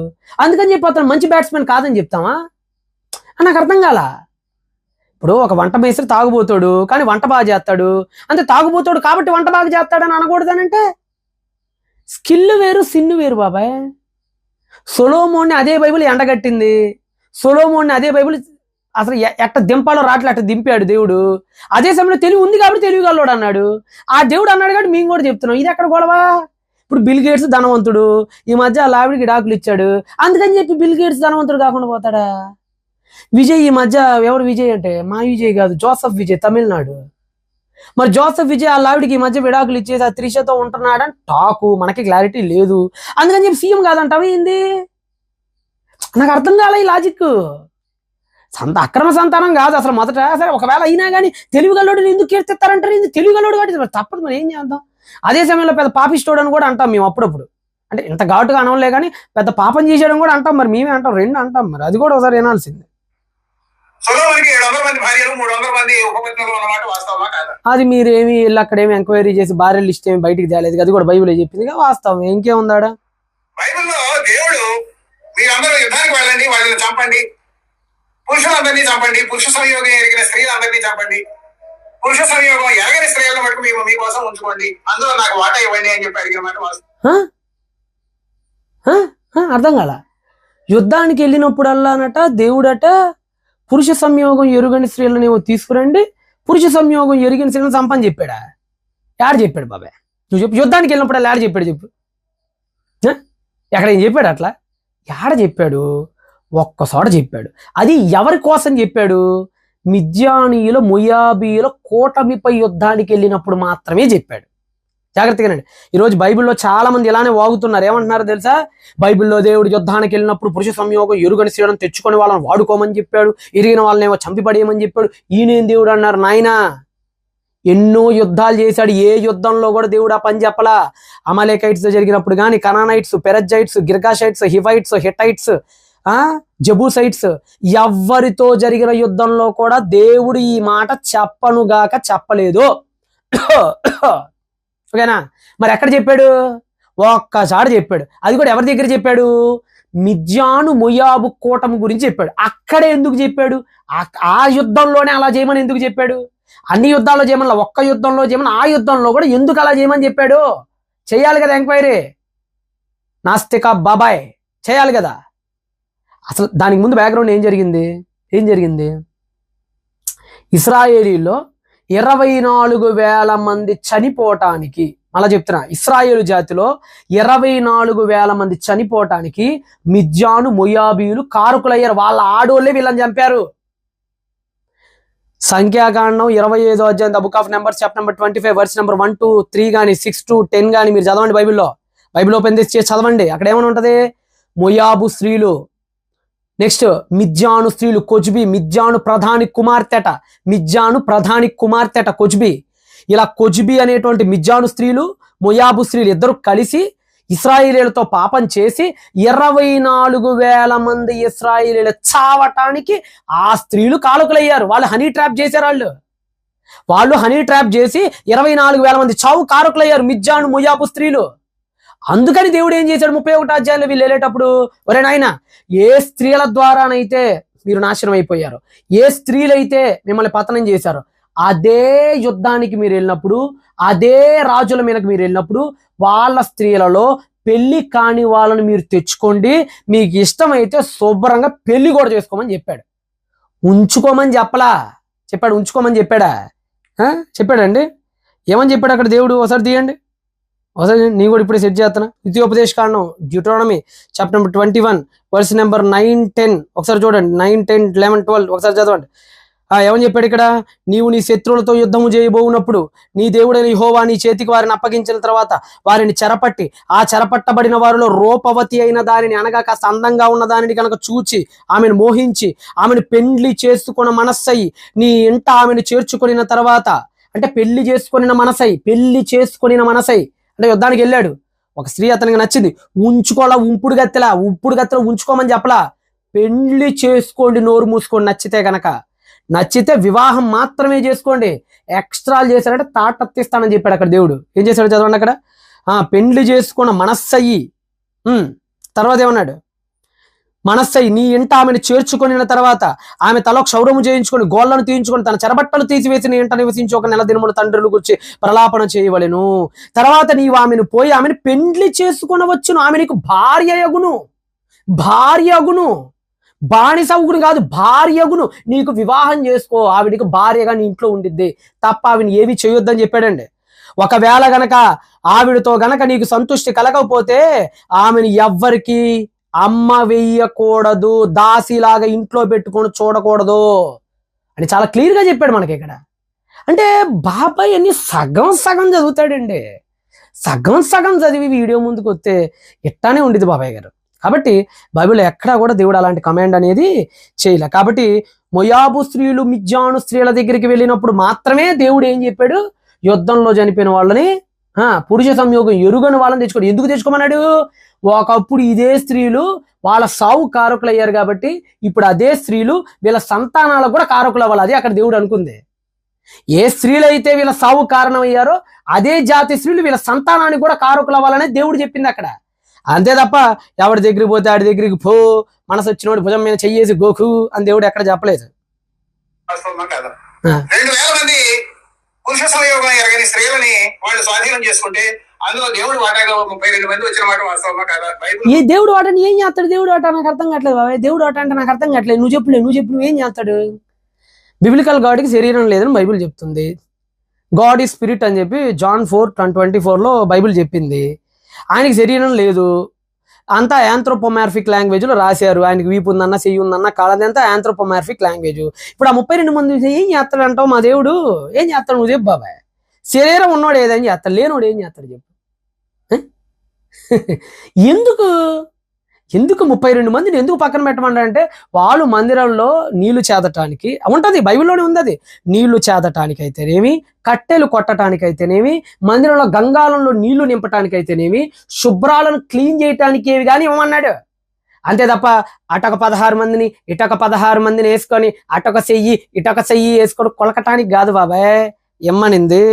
అందుకని చెప్పి అతను మంచి బ్యాట్స్మెన్ కాదని చెప్తావా? నాకు అర్థం కాల. ఇప్పుడు ఒక వంట మేస్త్రి తాగుబోతాడు కానీ వంట బాగా చేస్తాడు, అంతే తాగుబోతాడు కాబట్టి వంట బాగా చేస్తాడని అనకూడదనంటే స్కిల్ వేరు సిన్ను వేరు బాబాయ్. సొలొమోన్ని అదే బైబిల్ ఎండగట్టింది, సొలొమోన్ని అదే బైబిల్ అసలు ఎట్ట దింపాలో రాట్లే అట్ట దింపాడు దేవుడు. అదే సమయంలో తెలివి ఉంది కాబట్టి తెలివిగల్లోడు అన్నాడు, ఆ దేవుడు అన్నాడు కాబట్టి మేము కూడా చెప్తున్నాం. ఇది ఎక్కడ గొడవ? ఇప్పుడు బిల్ గేట్స్ ధనవంతుడు, ఈ మధ్య ఆ లావిడికి డాకులు ఇచ్చాడు, అందుకని చెప్పి బిల్ గేట్స్ ధనవంతుడు కాకుండా పోతాడా? విజయ్ ఈ మధ్య, ఎవరు విజయ్ అంటే మా విజయ్ కాదు, జోసఫ్ విజయ్ తమిళనాడు. మరి జోసఫ్ విజయ్ ఆ లావిడికి ఈ మధ్య విడాకులు ఇచ్చేసి ఆ త్రిషతో ఉంటున్నాడని టాకు, మనకి క్లారిటీ లేదు, అందుకని చెప్పి సీఎం కాదంటావా ఏంది? నాకు అర్థం కాలే ఈ లాజిక్. అక్రమ సంతానం కాదు అసలు మొదట. సరే ఒకవేళ అయినా కానీ తెలివిగల్లోడు ఎందుకు కీర్తిస్తారంటారు? ఇది తెలివిగల్లోడు కాబట్టి తప్పదు, మరి ఏం చేద్దాం. అదే సమయంలో పెద్ద పాపిస్తోడు అని కూడా అంటాం మేము అప్పుడప్పుడు, అంటే ఇంత ఘాటుగా అనవలే కానీ పెద్ద పాపం చేసేయడం కూడా అంటాం, మరి మేమే అంటాం, రెండు అంటాం, మరి అది కూడా ఒకసారి వినాల్సిందే. సొలొమోనుకి 700 మంది భార్యలు, 300 మంది ఉపపత్నులు ఉన్నమాట వాస్తవమా కాదా? అది మీరేమి వీళ్ళు అక్కడేమి ఎంక్వైరీ చేసి భార్య లిస్ట్ ఏమి బయటికి తేలేదు, అది కూడా బైబిల్ చెప్పింది వాస్తవం, ఇంకేముందాడా? బైబిల్లో దేవుడు మీరందరూ యుద్ధానికి వెళ్ళండి, వాళ్ళని చంపండి, పురుషులందరినీ చంపండి, పురుష సంయోగం ఎరిగిన స్త్రీలందరినీ చంపండి, పురుష సంయోగం ఎరగని స్త్రీలను మటుకు మేము మీకోసం ఉంచుకోండి, అందులో నాకు వాటా ఇవ్వండి అని చెప్పి అడిగిన మాట వాస్తవం. అర్థం కాల. యుద్ధానికి వెళ్ళినప్పుడల్లానట దేవుడట పురుష సంయోగం ఎరుగని స్త్రీలను ఏమో తీసుకురండి, పురుష సంయోగం ఎరిగిన స్త్రీలను చంపని చెప్పాడా? యాడ చెప్పాడు బాబాయ్? నువ్వు చెప్పు, యుద్ధానికి వెళ్ళినప్పుడు యాడ చెప్పాడు చెప్పు, ఎక్కడ ఏం చెప్పాడు అట్లా? యాడ చెప్పాడు? ఒక్కసాట చెప్పాడు. అది ఎవరి కోసం చెప్పాడు? మిద్యానీయుల మొయాబీయుల కూటమిపై యుద్ధానికి వెళ్ళినప్పుడు మాత్రమే చెప్పాడు. జాగ్రత్తగానండి. ఈరోజు బైబిల్లో చాలా మంది ఇలానే వాగుతున్నారు. ఏమంటున్నారు తెలుసా? బైబిల్లో దేవుడు యుద్ధానికి వెళ్ళినప్పుడు పురుష సంయోగం ఎరుగని స్త్రీలను తెచ్చుకొని వాళ్ళని వాడుకోమని చెప్పాడు, ఎరిగిన వాళ్ళని ఏమో చంపిపడేయమని చెప్పాడు. ఈయనేం దేవుడు అన్నారు? నాయనా, ఎన్నో యుద్ధాలు చేశాడు, ఏ యుద్ధంలో కూడా దేవుడు ఆ పని చెప్పలా. అమలేకైట్స్ జరిగినప్పుడు కానీ, కనానైట్స్, పెరజైట్స్, గిర్గాషైట్స్, హివైట్స్, హిట్టైట్స్, జబూసైట్స్, ఎవ్వరితో జరిగిన యుద్ధంలో కూడా దేవుడు ఈ మాట చెప్పనుగాక చెప్పలేదు. ఓకేనా? మరి ఎక్కడ చెప్పాడు? ఒక్కసారి చెప్పాడు. అది కూడా ఎవరి దగ్గర చెప్పాడు? మిద్యాను మొయాబు కూటమి గురించి చెప్పాడు. అక్కడే ఎందుకు చెప్పాడు? ఆ యుద్ధంలోనే అలా చేయమని ఎందుకు చెప్పాడు? అన్ని యుద్ధాల్లో చేయమని, ఒక్క యుద్ధంలో చేయమని, ఆ యుద్ధంలో కూడా ఎందుకు అలా చేయమని చెప్పాడు? చేయాలి కదా ఎంక్వైరీ, నాస్తిక బాబాయ్, చేయాలి కదా. అసలు దానికి ముందు బ్యాక్గ్రౌండ్ ఏం జరిగింది? ఇశ్రాయేలీలో 24,000 మంది చనిపోవటానికి, మళ్ళా చెప్తున్నా, ఇశ్రాయేలు జాతిలో 24,000 మంది చనిపోవటానికి మిద్యాను మొయాబీయులు కారకులయ్యారు. వాళ్ళ ఆడోళ్ళే వీళ్ళని చంపారు. సంఖ్యాకాండం 25వ అధ్యాయం, the book of numbers chapter number 25 verse number 1 to 3 కానీ 6 to 10 కానీ మీరు చదవండి. బైబిల్ ఓపెన్ చేసి చదవండి. అక్కడ ఏమైనా ఉంటది? మొయాబు స్త్రీలు, నెక్స్ట్ మిద్యాను స్త్రీలు, కొజ్బి, మిద్యాను ప్రధాని కుమార్తెట కొజ్బి. ఇలా కొజ్బి అనేటువంటి మిద్యాను స్త్రీలు, మొయాబు స్త్రీలు ఇద్దరు కలిసి ఇశ్రాయేలీలతో పాపం చేసి 24,000 మంది ఇశ్రాయేలీలు చావటానికి ఆ స్త్రీలు కారకులయ్యారు. వాళ్ళు హనీ ట్రాప్ చేశారు. వాళ్ళు హనీ ట్రాప్ చేసి 24,000 మంది చావు కారకులయ్యారు, మిద్యాను మొయాబు స్త్రీలు. అందుకని దేవుడు ఏం చేశాడు? 31వ అధ్యాయంలో వీళ్ళు వెళ్ళేటప్పుడు, ఒరే నాయనా, ఏ స్త్రీల ద్వారానైతే మీరు నాశనం అయిపోయారు, ఏ స్త్రీలైతే మిమ్మల్ని పతనం చేశారో, అదే యుద్ధానికి మీరు వెళ్ళినప్పుడు, అదే రాజుల మీదకి మీరు వెళ్ళినప్పుడు వాళ్ళ స్త్రీలలో పెళ్లి కాని వాళ్ళని మీరు తెచ్చుకోండి, మీకు ఇష్టమైతే శుభ్రంగా పెళ్లి కూడా చేసుకోమని చెప్పాడు. ఉంచుకోమని చెప్పలా, చెప్పాడు. ఉంచుకోమని చెప్పాడా? చెప్పాడండి. ఏమని చెప్పాడు అక్కడ దేవుడు? ఒకసారి తీయండి, ఒకసారి నీ కూడా ఇప్పుడే సెట్ చేస్తాను. ద్వితీయోపదేశ కాండం డ్యూటోనమీ చాప్టర్ నెంబర్ 21 వర్స్ నెంబర్ 9, 10 ఒకసారి చూడండి. 9, 10, 11, 12 ఒకసారి చదవండి. ఏమని చెప్పాడు ఇక్కడ? నీవు నీ శత్రువులతో యుద్ధము చేయబోనప్పుడు నీ దేవుడైన యెహోవా నీ చేతికి వారిని అప్పగించిన తర్వాత వారిని చెరపట్టి ఆ చెరపట్టబడిన వారిలో రూపవతి అయిన దానిని, అనగా కాస్త అందంగా ఉన్న దానిని కనుక చూచి ఆమెను మోహించి ఆమెను పెండ్లి చేసుకున్న మనస్సయి నీ ఇంట ఆమెను చేర్చుకొనిన తర్వాత, అంటే పెళ్లి చేసుకొనిన మనసై అంటే యుద్ధానికి వెళ్ళాడు. ఒక స్త్రీ అతనికి నచ్చింది, ఉంచుకోవాలా, ఉంపుడు గత్తెలా ఉంచుకోమని చెప్పలా, పెళ్లి చేసుకోండి నోరు మూసుకోండి. నచ్చితే వివాహం మాత్రమే చేసుకోండి. ఎక్స్ట్రాలు చేశాడంటే తాటత్తిస్తానని చెప్పాడు అక్కడ దేవుడు. ఏం చేశాడు చదవండి అక్కడ. పెండ్లి చేసుకున్న మనస్సయ్యి, తర్వాత ఏమన్నాడు? మనస్సయ్యి నీ ఇంట ఆమెను చేర్చుకొనిన తర్వాత ఆమె తల క్షౌరము చేయించుకొని గోళ్లను తీయించుకొని తన చెరబట్టలు తీసివేసి నీ ఇంట నివసించి 1 నెల దినములు తండ్రులు గురించి ప్రలాపన చేయవలెను. తర్వాత నీవు ఆమెను పోయి ఆమెను పెండ్లి చేసుకొనవచ్చును. ఆమె నీకు భార్య అగును, బానిసవుగును కాదు, భార్యగును. నీకు వివాహం చేసుకో, ఆవిడికి భార్యగా నీ ఇంట్లో ఉండిద్ది తప్ప ఆవిని ఏవి చేయొద్దని చెప్పాడండి. ఒకవేళ గనక ఆవిడతో గనక నీకు సంతృష్టి కలగకపోతే ఆమెను ఎవ్వరికి అమ్మ వెయ్యకూడదు, దాసిలాగా ఇంట్లో పెట్టుకొని చూడకూడదు అని చాలా క్లియర్గా చెప్పాడు మనకి ఇక్కడ. అంటే బాబాయ్ అన్ని సగం చదువుతాడండి. సగం చదివి వీడియో ముందుకు వస్తే ఇట్టానే ఉండేది బాబాయ్ గారు. కాబట్టి బైబిల్లో ఎక్కడా కూడా దేవుడు అలాంటి కమాండ్ అనేది చేయలే. కాబట్టి మొయాబు స్త్రీలు, మిద్యాను స్త్రీల దగ్గరికి వెళ్ళినప్పుడు మాత్రమే దేవుడు ఏం చెప్పాడు? యుద్ధంలో చనిపోయిన వాళ్ళని, పురుష సంయోగం ఎరుగని వాళ్ళని తెచ్చుకోడు. ఎందుకు తెచ్చుకోమన్నాడు? ఒకప్పుడు ఇదే స్త్రీలు వాళ్ళ సావు కారకులు అయ్యారు కాబట్టి ఇప్పుడు అదే స్త్రీలు వీళ్ళ సంతానాలకు కూడా కారకులు అవ్వాలి. అది అక్కడ దేవుడు అనుకుంది. ఏ స్త్రీలు అయితే వీళ్ళ సావు కారణం అయ్యారో అదే జాతి స్త్రీలు వీళ్ళ సంతానానికి కూడా కారకులు అవ్వాలనే దేవుడు చెప్పింది అక్కడ. అంతే తప్ప ఎవరి దగ్గరికి పోతే ఆడి దగ్గరికి పో, మనసు వచ్చినోడు భుజం మీద చెయ్యేసి గోకు అని దేవుడు ఎక్కడ చెప్పలేదు. 2000 మంది పురుష సంయోగం ఎరగని స్త్రీలని వాళ్ళు స్వాధీనం చేసుకుంటే అందులో దేవుడు వాటాగా 32 మంది వచ్చిన మాట వాస్తవమా కదా? ఈ దేవుడు వాటని ఏం చేస్తాడు? దేవుడు వాట నాకు అర్థం కావట్లేదు బాబాయ్. దేవుడు వాట అంటే నాకు అర్థం కావట్లేదు. నువ్వు చెప్పు నువ్వేం చేస్తాడు? బిబ్లికల్ గాడ్కి శరీరం లేదని బైబిల్ చెప్తుంది. గాడ్ ఈ స్పిరిట్ అని చెప్పి జాన్ 4:24 బైబిల్ చెప్పింది. ఆయనకి శరీరం లేదు, అంతా యాంథ్రోపోమార్ఫిక్ లాంగ్వేజ్లో రాశారు. ఆయనకి వీపు ఉందన్న, చెయ్యి ఉందన్న, కాళ్ళదంతా యాంథ్రోపోమార్ఫిక్ లాంగ్వేజ్. ఇప్పుడు ఆ 32 మంది ఏం చేస్తాడు అంటావు? మా దేవుడు ఏం చేస్తాడు? నువ్వు చెప్పు బాబాయ్. శరీరం ఉన్నవాడు ఏదని చేస్తాడు, లేనోడు ఏం చేస్తాడు చెప్పు. ఎందుకు 32 మందిని ఎందుకు పక్కన పెట్టమంటారంటే వాళ్ళు మందిరంలో నీళ్లు చేదటానికి ఉంటది, బైబిల్లోనే ఉంది. అది నీళ్లు చేదటానికి అయితేనేమి, కట్టెలు కొట్టడానికి అయితేనేమి, మందిరంలో గంగాలంలో నీళ్లు నింపటానికి అయితేనేమి, శుభ్రాలను క్లీన్ చేయటానికి ఏవి కానీ ఇవ్వమన్నాడు. అంతే తప్ప అటొక 16 మందిని ఇటొక 16 మందిని వేసుకొని అటొక చెయ్యి ఇటొక చెయ్యి వేసుకొని కొలకటానికి కాదు బాబాయ్ ఇమ్మనింది.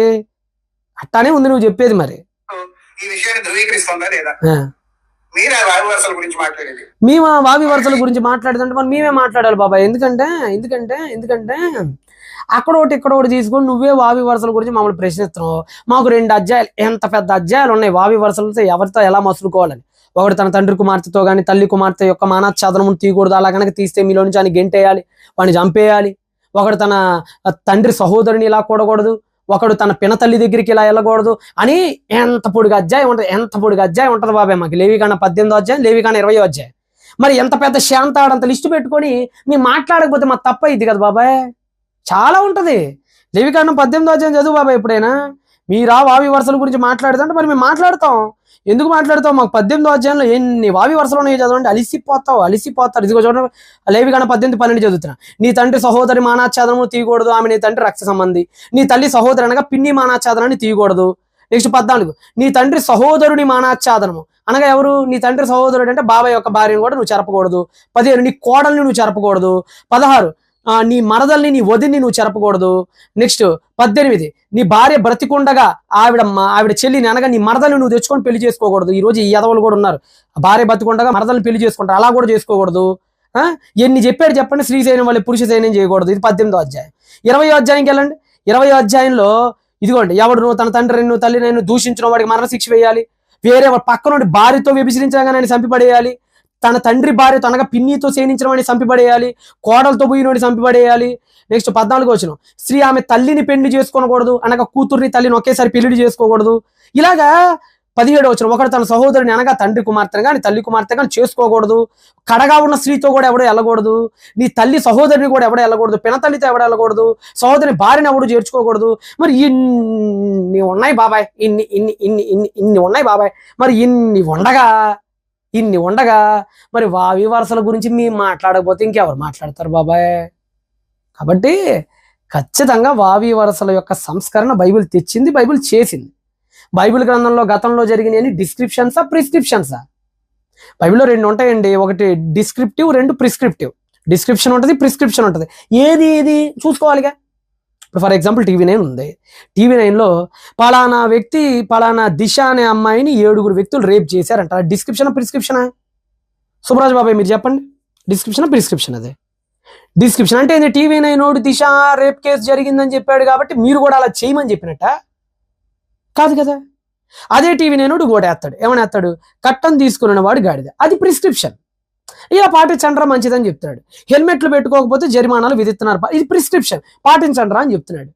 అట్టానే ఉంది నువ్వు చెప్పేది. మరి ఈ విషయాన్ని ధృవీకరిస్తుందా లేదా? మేము వావి వరుసల గురించి మాట్లాడుతుంటే మనం మేమే మాట్లాడాలి బాబాయ్. ఎందుకంటే అక్కడ ఒకటి ఇక్కడ ఒకటి తీసుకొని నువ్వే వావి వరుసల గురించి మమ్మల్ని ప్రశ్నిస్తున్నావు. మాకు 2 అధ్యాయాలు, ఎంత పెద్ద అధ్యాయాలు ఉన్నాయి వావి వరుసలతో ఎవరితో ఎలా మసులుకోవాలని. ఒకడు తన తండ్రి కుమార్తెతో కానీ తల్లి కుమార్తె యొక్క మానాఛాదనమును తీయకూడదు, అలా కనుక తీస్తే మీలో నుంచి ఆయన గెంటేయాలి, వాడిని చంపేయాలి. ఒకడు తన తండ్రి సహోదరుని ఇలా కూడకూడదు, ఒకడు తన పినతల్లి దగ్గరికి ఇలా వెళ్ళకూడదు అని ఎంత పొడిగా అధ్యాయం ఉంటుంది బాబాయ్ మాకు. లేవికాండ 18వ అధ్యాయం, లేవికాండ 20వ అధ్యాయం. మరి ఎంత పెద్ద శాంతాడంత లిస్టు పెట్టుకొని మేము మాట్లాడకపోతే మాకు తప్ప ఇది కదా బాబాయ్. చాలా ఉంటది. లేవికాండం 18వ అధ్యాయం చదువు బాబాయ్. ఎప్పుడైనా మీరా వావి వరుసల గురించి మాట్లాడుతుంటే మరి మేము మాట్లాడతాం. ఎందుకు మాట్లాడతావు? మాకు 18వ అధ్యాయంలో ఎన్ని వావి వరుసలు ఉన్నాయో చదవండి. అలిసిపోతారు. ఇదిగో చూడండి, లేవికాండం 18:12 చదువుతున్నా. నీ తండ్రి సహోదరి మానాఛాదనము తీయకూడదు, ఆమె నీ తండ్రి రక్త సంబంధి. నీ తల్లి సహోదరి అనగా పిన్ని మానాఛాదనాన్ని తీయకూడదు. నెక్స్ట్ 14, నీ తండ్రి సహోదరుడి మానాఛాదనము అనగా ఎవరు? నీ తండ్రి సహోదరుడు అంటే బాబాయ్ యొక్క భార్యను కూడా నువ్వు చెరపకూడదు. 15, నీ కోడల్ని నువ్వు చెరపకూడదు. 16, నీ మరదల్ని నీ వదిని నువ్వు చెరపకూడదు. నెక్స్ట్ 18, నీ భార్య బ్రతికుండగా ఆవిడ చెల్లిని అనగా నీ మరదల్ని నువ్వు తెచ్చుకొని పెళ్లి చేసుకోకూడదు. ఈ రోజు ఈ యదవులు కూడా ఉన్నారు, భార్య బ్రతికుండగా మరదల్ని పెళ్లి చేసుకుంటారు, అలా కూడా చేసుకోకూడదు. ఎన్ని చెప్పాడు చెప్పండి. స్త్రీ సైన్యం వాళ్ళు పురుష సైన్యం చేయకూడదు. ఇది 18వ అధ్యాయం. 20వ అధ్యాయంకి వెళ్ళండి. 20వ అధ్యాయంలో ఇదిగోండి, ఎవడు నువ్వు తన తండ్రి నువ్వు తల్లి నేను దూషించిన వాడికి మరణశిక్ష వేయాలి. వేరే పక్క నుండి భార్యతో వ్యభిచరించగా నేను చంపిపడేయాలి. తన తండ్రి భార్యతో అనగా పిన్నితో సేనించిన వాడిని చంపిపడేయాలి. కోడలతో పోయినోడిని చంపిపడేయాలి. నెక్స్ట్ 14 వచ్చిన, స్త్రీ ఆమె తల్లిని పెళ్లి చేసుకోకూడదు అనగా కూతుర్ని తల్లిని ఒకేసారి పెళ్లి చేసుకోకూడదు. ఇలాగా 17 ఒకడు తన సహోదరుని అనగా తండ్రి కుమార్తెను కానీ తల్లి కుమార్తె కానీ చేసుకోకూడదు. కడగా ఉన్న స్త్రీతో కూడా ఎవడో వెళ్ళకూడదు. నీ తల్లి సహోదరిని కూడా ఎవడో వెళ్ళకూడదు. పినతల్లితో ఎవడో వెళ్ళకూడదు. సహోదరిని భార్యను ఎవడు చేర్చుకోకూడదు. మరి ఇన్ని ఉన్నాయి బాబాయ్, ఇన్ని ఉన్నాయి బాబాయ్. మరి ఇన్ని ఉండగా మరి వావి వరసల గురించి మేము మాట్లాడకపోతే ఇంకెవరు మాట్లాడతారు బాబాయ్? కాబట్టి ఖచ్చితంగా వావి వరసల యొక్క సంస్కరణ బైబిల్ తెచ్చింది, బైబిల్ చేసింది. బైబిల్ గ్రంథంలో గతంలో జరిగినవి డిస్క్రిప్షన్సా ప్రిస్క్రిప్షన్సా? బైబిల్లో 2 ఉంటాయండి, ఒకటి డిస్క్రిప్టివ్, 2 ప్రిస్క్రిప్టివ్. డిస్క్రిప్షన్ ఉంటుంది, ప్రిస్క్రిప్షన్ ఉంటుంది. ఏది చూసుకోవాలిగా. ఇప్పుడు ఫర్ ఎగ్జాంపుల్ TV9 ఉంది. TV9లో పలానా వ్యక్తి పలానా దిశ అనే అమ్మాయిని 7 వ్యక్తులు రేప్ చేశారంట. డిస్క్రిప్షన్ ప్రిస్క్రిప్షనా? సుబ్రాజ్ బాబాయ్ మీరు చెప్పండి, డిస్క్రిప్షన్ ప్రిస్క్రిప్షన్? అదే డిస్క్రిప్షన్ అంటే TV9 దిశ రేప్ కేసు జరిగిందని చెప్పాడు కాబట్టి మీరు కూడా అలా చేయమని చెప్పినట్ట కాదు కదా. అదే TV9 గోడేస్తాడు, ఏమని వేస్తాడు? కట్టం తీసుకున్న వాడు గాడిద. అది ప్రిస్క్రిప్షన్. ఇలా పాటించండ్రా మంచిదని చెప్తున్నాడు. హెల్మెట్లు పెట్టుకోకపోతే జరిమానాలు విధిస్తున్నారు, ఇది ప్రిస్క్రిప్షన్. పాటించండ్రా అని చెప్తున్నాడు.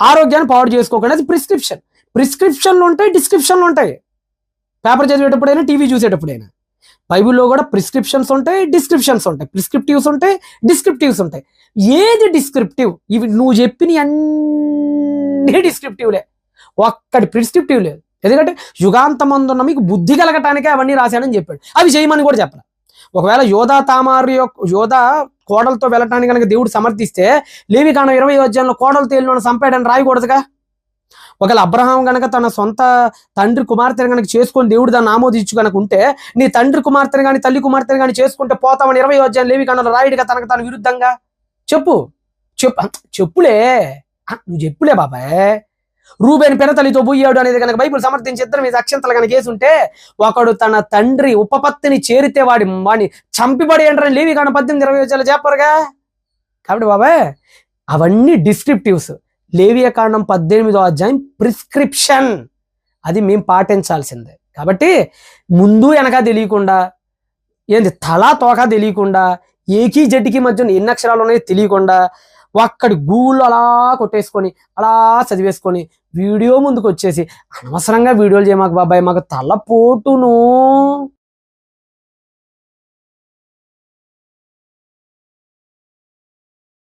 ఆరోగ్యాన్ని పాడు చేసుకోకుండా, అది ప్రిస్క్రిప్షన్. ప్రిస్క్రిప్షన్లు ఉంటాయి, డిస్క్రిప్షన్లు ఉంటాయి. పేపర్ చదివేటప్పుడైనా, టీవీ చూసేటప్పుడైనా. బైబిల్లో కూడా ప్రిస్క్రిప్షన్స్ ఉంటాయి, డిస్క్రిప్షన్స్ ఉంటాయి. ప్రిస్క్రిప్టివ్స్ ఉంటాయి, డిస్క్రిప్టివ్స్ ఉంటాయి. ఏది డిస్క్రిప్టివ్? ఇవి నువ్వు చెప్పిన అన్ని డిస్క్రిప్టివ్లే, ఒక్కటి ప్రిస్క్రిప్టివ్ లేదు. ఎందుకంటే యుగాంతమందున్న మీకు బుద్ధి కలగటానికే అవన్నీ రాశాడని చెప్పాడు. అవి చేయమని కూడా చెప్పాలి. ఒకవేళ యోధా తామారు యోధా కోడలతో వెళ్ళటానికి కనుక దేవుడు సమర్థిస్తే లేవికాండం 20వ అధ్యాయంలో కోడలతో వెళ్ళిన చంపాడని రాయకూడదుగా. ఒకవేళ అబ్రహాం గనక తన సొంత తండ్రి కుమార్తెను కనుక చేసుకొని దేవుడు దాన్ని ఆమోదించు కనుక ఉంటే, నీ తండ్రి కుమార్తెను కానీ తల్లి కుమార్తెను కానీ చేసుకుంటే పోతామని 20వ అధ్యాయం లేవికాండంలో రాయుడుగా తనకు తన విరుద్ధంగా చెప్పులే నువ్వు చెప్పులే బాబాయ్. రూబేని పినతల్లితో పోయాడు అనేది కనుక బైబిల్ సమర్థించి ఇద్దరు మీద అక్షంతలు కనుక వేసుంటే, ఒకడు తన తండ్రి ఉపపత్తిని చేరితే వాడిని చంపిబడి అంటారని లేవికాండం 18-20 అధ్యాయాలు చెప్పరుగా. కాబట్టి బాబాయ్ అవన్నీ డిస్క్రిప్టివ్స్. లేవియకాండం 18వ అధ్యాయం ప్రిస్క్రిప్షన్. అది మేము పాటించాల్సిందే. కాబట్టి ముందు వెనక తెలియకుండా, ఏంది తలా తోక తెలియకుండా, ఏకీ జడ్డికి మధ్య ఎన్ని అక్షరాలు ఉన్నాయో తెలియకుండా ఒక్కడి గూగుల్లో అలా కొట్టేసుకొని అలా చదివేసుకొని వీడియో ముందుకు వచ్చేసి అనవసరంగా వీడియోలు చేయమాకు బాబాయ్, మాకు తలపోటును.